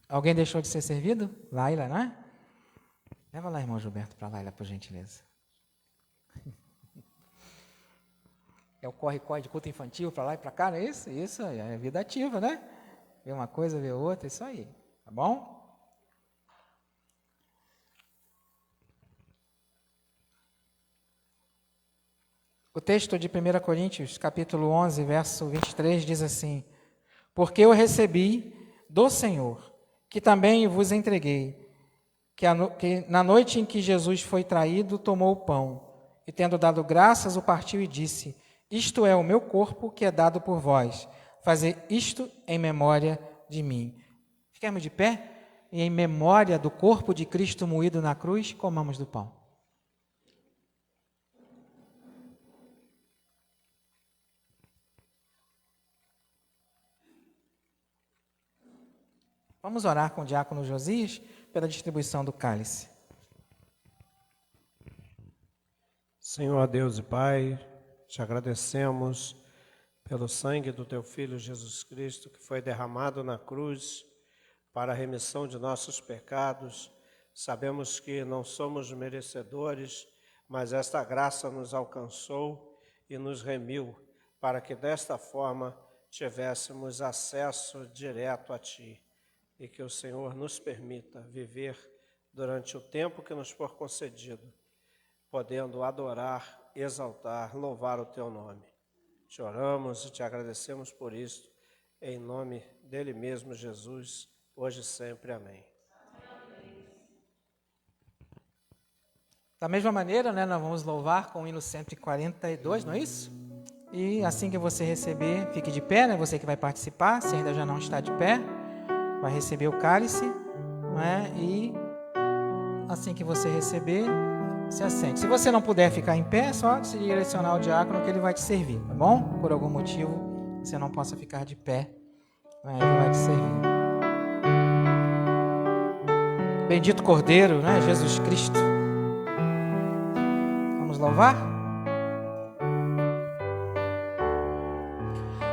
Alguém deixou de ser servido? Laila, né? Leva lá, irmão Gilberto, para Laila, por gentileza. É o corre-corre de culto infantil, para lá e para cá, não é isso? Isso é vida ativa, né? Vê uma coisa, vê outra, isso aí. Tá bom? O texto de 1 Coríntios, capítulo 11, verso 23, diz assim: Porque eu recebi do Senhor, que também vos entreguei, que na noite em que Jesus foi traído, tomou o pão, e tendo dado graças, o partiu e disse: Isto é o meu corpo, que é dado por vós. Fazer isto em memória de mim. Fiquemos de pé, e em memória do corpo de Cristo moído na cruz, comamos do pão. Vamos orar com o diácono Josias pela distribuição do cálice.
Senhor Deus e Pai, te agradecemos pelo sangue do Teu Filho Jesus Cristo, que foi derramado na cruz para a remissão de nossos pecados. Sabemos que não somos merecedores, mas esta graça nos alcançou e nos remiu, para que desta forma tivéssemos acesso direto a Ti. E que o Senhor nos permita viver durante o tempo que nos for concedido, podendo adorar, exaltar, louvar o Teu nome. Te oramos e te agradecemos por isto, em nome dele mesmo, Jesus, hoje e sempre. Amém.
Da mesma maneira, né, nós vamos louvar com o hino 142, não é isso? E assim que você receber, fique de pé, né, você que vai participar, se ainda já não está de pé, vai receber o cálice, não é? E assim que você receber, se assente. Se você não puder ficar em pé, é só se direcionar ao diácono que ele vai te servir, tá bom? Por algum motivo, você não possa ficar de pé, né? Ele vai te servir. Bendito Cordeiro, né? Jesus Cristo. Vamos louvar?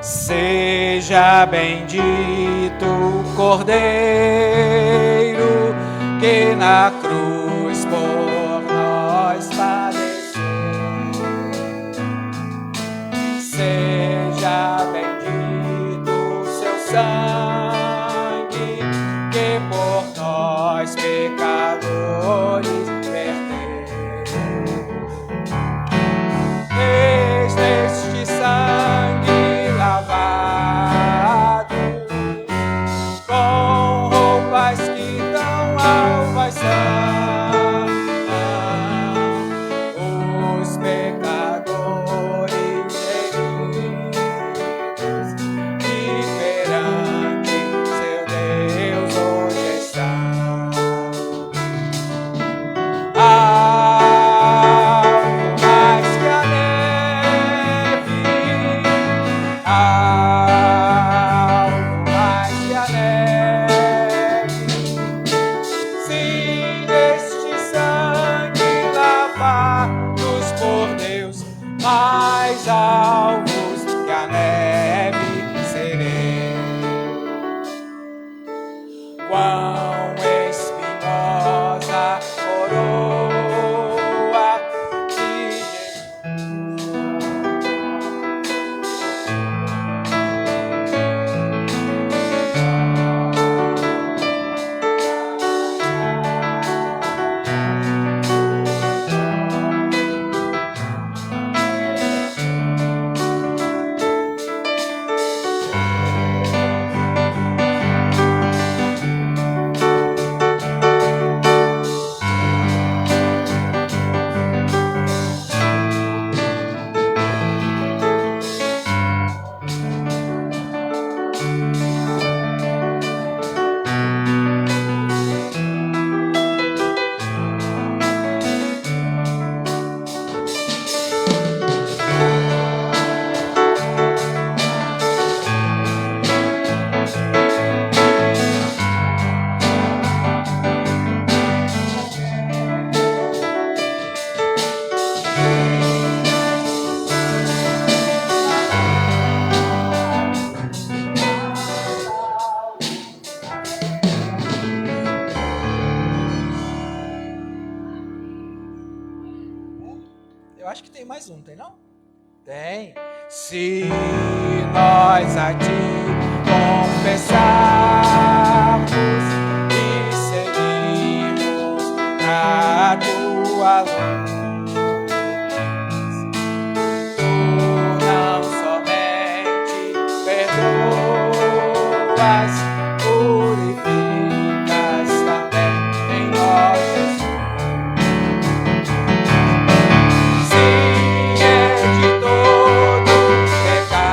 Seja bendito o Cordeiro que na cruz por nós padeceu. Seja bendito o seu sangue que por nós pecadores verteu. Eis neste sangue lavado, com roupas que dão alva e sangue,
Eu acho que tem mais um, tem não? Tem. Se nós a ti confessarmos e seguirmos a tua luz, tu não somente perdoas, purificas também em nós, Jesus. Se é de todo pecado,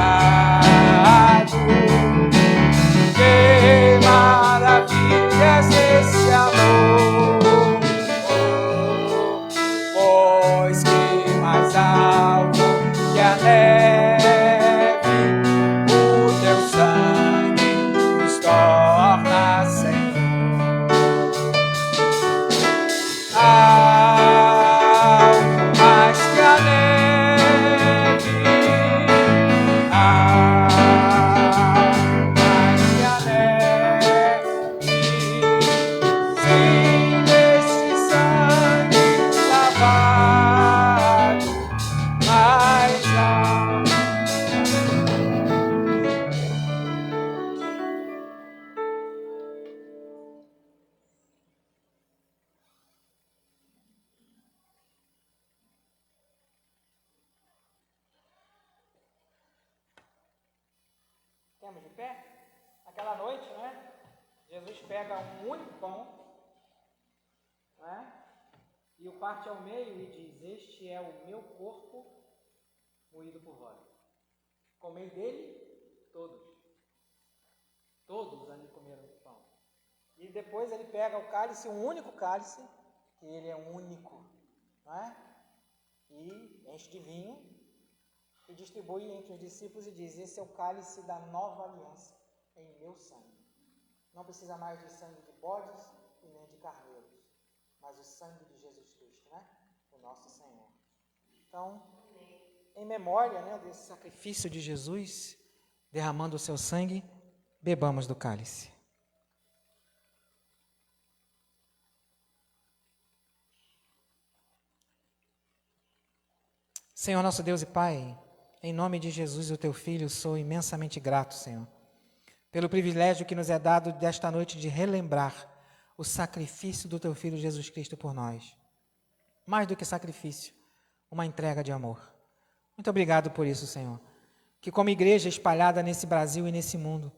que maravilhas esse amor, pois que mais alto que a neve, o teu sangue nos torna Senhor. Algo mais que a neve, algo mais que a neve, sim, desse sangue lavado, mais alto. Temos de pé? Naquela noite, né? Jesus pega um único pão, né? E o parte ao meio e diz: este é o meu corpo moído por vós. Comei dele todos. Todos ali comeram do pão. E depois ele pega o cálice, um único cálice, que ele é único, né? E enche de vinho e distribui entre os discípulos e diz: esse é o cálice da nova aliança em meu sangue. Não precisa mais de sangue de bodes e nem de carneiros, mas o sangue de Jesus Cristo, né? O nosso Senhor. Então, em memória, né, desse sacrifício de Jesus, derramando o seu sangue, bebamos do cálice. Senhor nosso Deus e Pai, em nome de Jesus, o teu Filho, sou imensamente grato, Senhor, pelo privilégio que nos é dado desta noite de relembrar o sacrifício do teu Filho Jesus Cristo por nós. Mais do que sacrifício, uma entrega de amor. Muito obrigado por isso, Senhor. Que como igreja espalhada nesse Brasil e nesse mundo,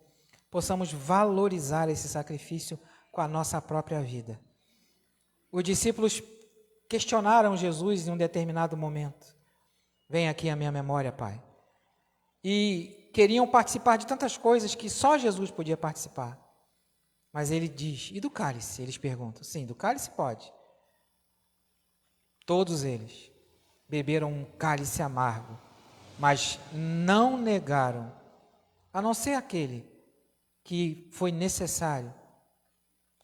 possamos valorizar esse sacrifício com a nossa própria vida. Os discípulos questionaram Jesus em um determinado momento. Vem aqui a minha memória, Pai. E queriam participar de tantas coisas que só Jesus podia participar. Mas ele diz: e do cálice? Eles perguntam. Sim, do cálice pode. Todos eles beberam um cálice amargo, mas não negaram, a não ser aquele que foi necessário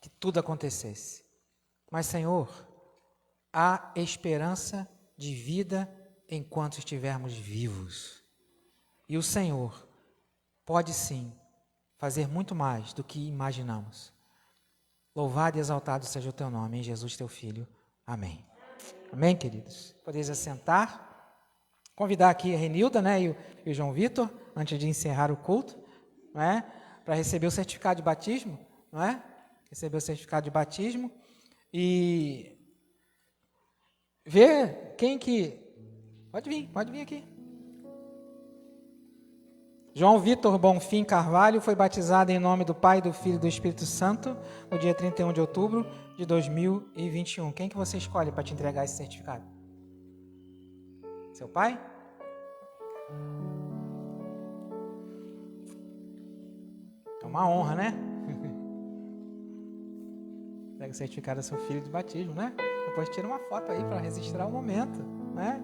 que tudo acontecesse. Mas, Senhor, há esperança de vida enquanto estivermos vivos. E o Senhor pode sim fazer muito mais do que imaginamos. Louvado e exaltado seja o teu nome, em Jesus teu Filho. Amém. Amém, queridos? Podeis assentar. Convidar aqui a Renilda, né, e o João Vitor, antes de encerrar o culto, não é? Para receber o certificado de batismo, não é? Receber o certificado de batismo e ver quem que... Pode vir aqui. João Vitor Bonfim Carvalho foi batizado em nome do Pai, do Filho e do Espírito Santo no dia 31 de outubro de 2021. Quem que você escolhe para te entregar esse certificado? Seu pai? É uma honra, né? Pega o certificado do seu filho de batismo, né? Depois tira uma foto aí para registrar o momento, né?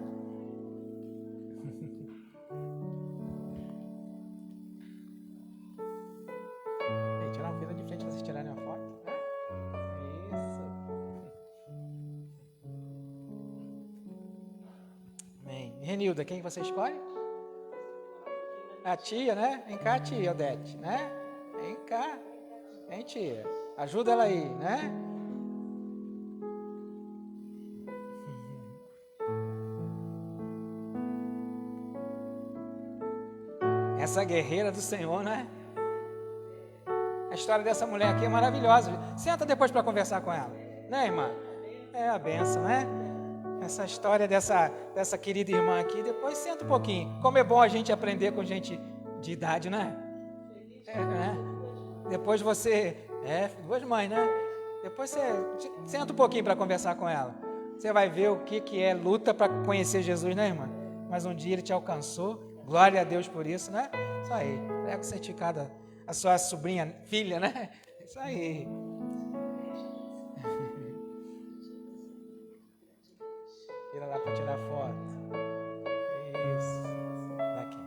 Tirar uma fila de frente para vocês tirarem uma foto, né? Isso. Amém. Renilda, quem você escolhe? A tia, né? Vem cá, tia Odete, né? Vem cá. Vem, tia. Ajuda ela aí, né? Essa guerreira do Senhor, né? A história dessa mulher aqui é maravilhosa. Senta depois para conversar com ela, né, irmã? É a benção, né? Essa história dessa querida irmã aqui. Depois senta um pouquinho. Como é bom a gente aprender com gente de idade, né? Depois você... duas mães, né? Depois você senta um pouquinho para conversar com ela. Você vai ver o que é luta para conhecer Jesus, né, irmã? Mas um dia ele te alcançou. Glória a Deus por isso, né? Isso aí. Pega o certificado, a sua sobrinha, filha, né? Isso aí. Tira lá para tirar foto. Isso. Daqui.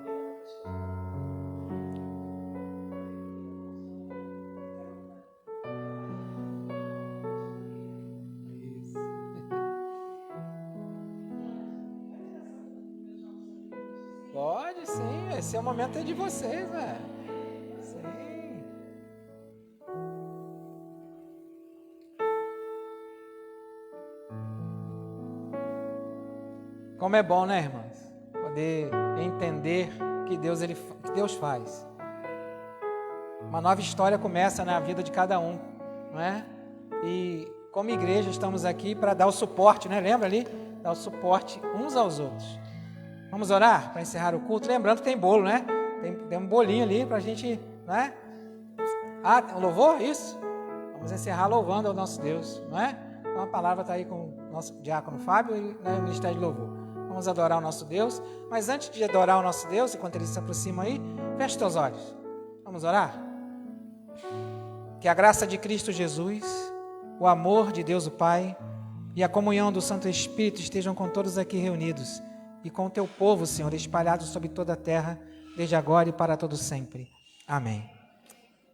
Isso. Pode sim, esse é o momento de vocês, né? Sim. Como é bom, né, irmãs? Poder entender que Deus faz. Uma nova história começa na vida de cada um, não é? E como igreja estamos aqui para dar o suporte, né? Lembra ali? Dar o suporte uns aos outros. Vamos orar para encerrar o culto? Lembrando que tem bolo, né? Tem um bolinho ali para a gente, né? O louvor? Isso. Vamos encerrar louvando ao nosso Deus, não é? Então a palavra está aí com o nosso diácono Fábio e o Ministério de Louvor. Vamos adorar o nosso Deus. Mas antes de adorar o nosso Deus, enquanto ele se aproxima aí, feche teus olhos. Vamos orar? Que a graça de Cristo Jesus, o amor de Deus o Pai e a comunhão do Santo Espírito estejam com todos aqui reunidos e com o teu povo, Senhor, espalhado sobre toda a terra, desde agora e para todo sempre. Amém.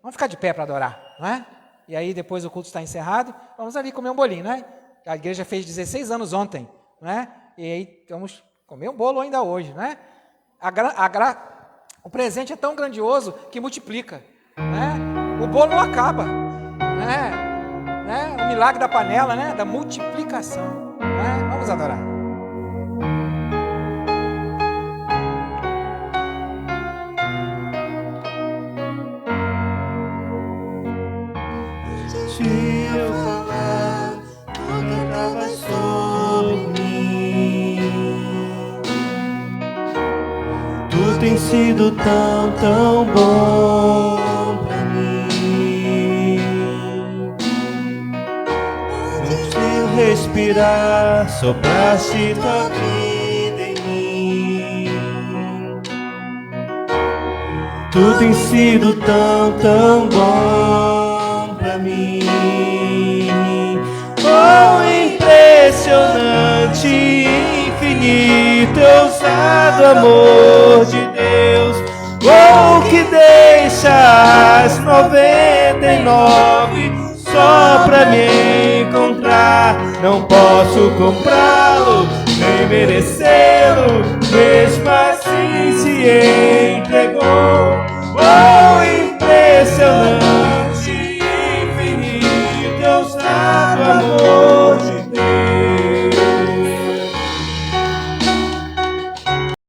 Vamos ficar de pé para adorar, não é? E aí depois o culto está encerrado, vamos ali comer um bolinho, não é? A igreja fez 16 anos ontem, não é? E aí vamos comer um bolo ainda hoje, não é? O presente é tão grandioso que multiplica, né? O bolo não acaba, né? O milagre da panela, né? Da multiplicação, né? Vamos adorar.
Eu falar, tu cantavas sobre mim. Tu tens sido tão bom pra mim. Antes de eu respirar, sopraste tua vida em mim. Tu tens sido tão bom pra mim. Oh, impressionante, infinito, ousado amor de Deus. Oh, que deixa as 99 só pra me encontrar. Não posso comprá-lo, nem merecê-lo, mesmo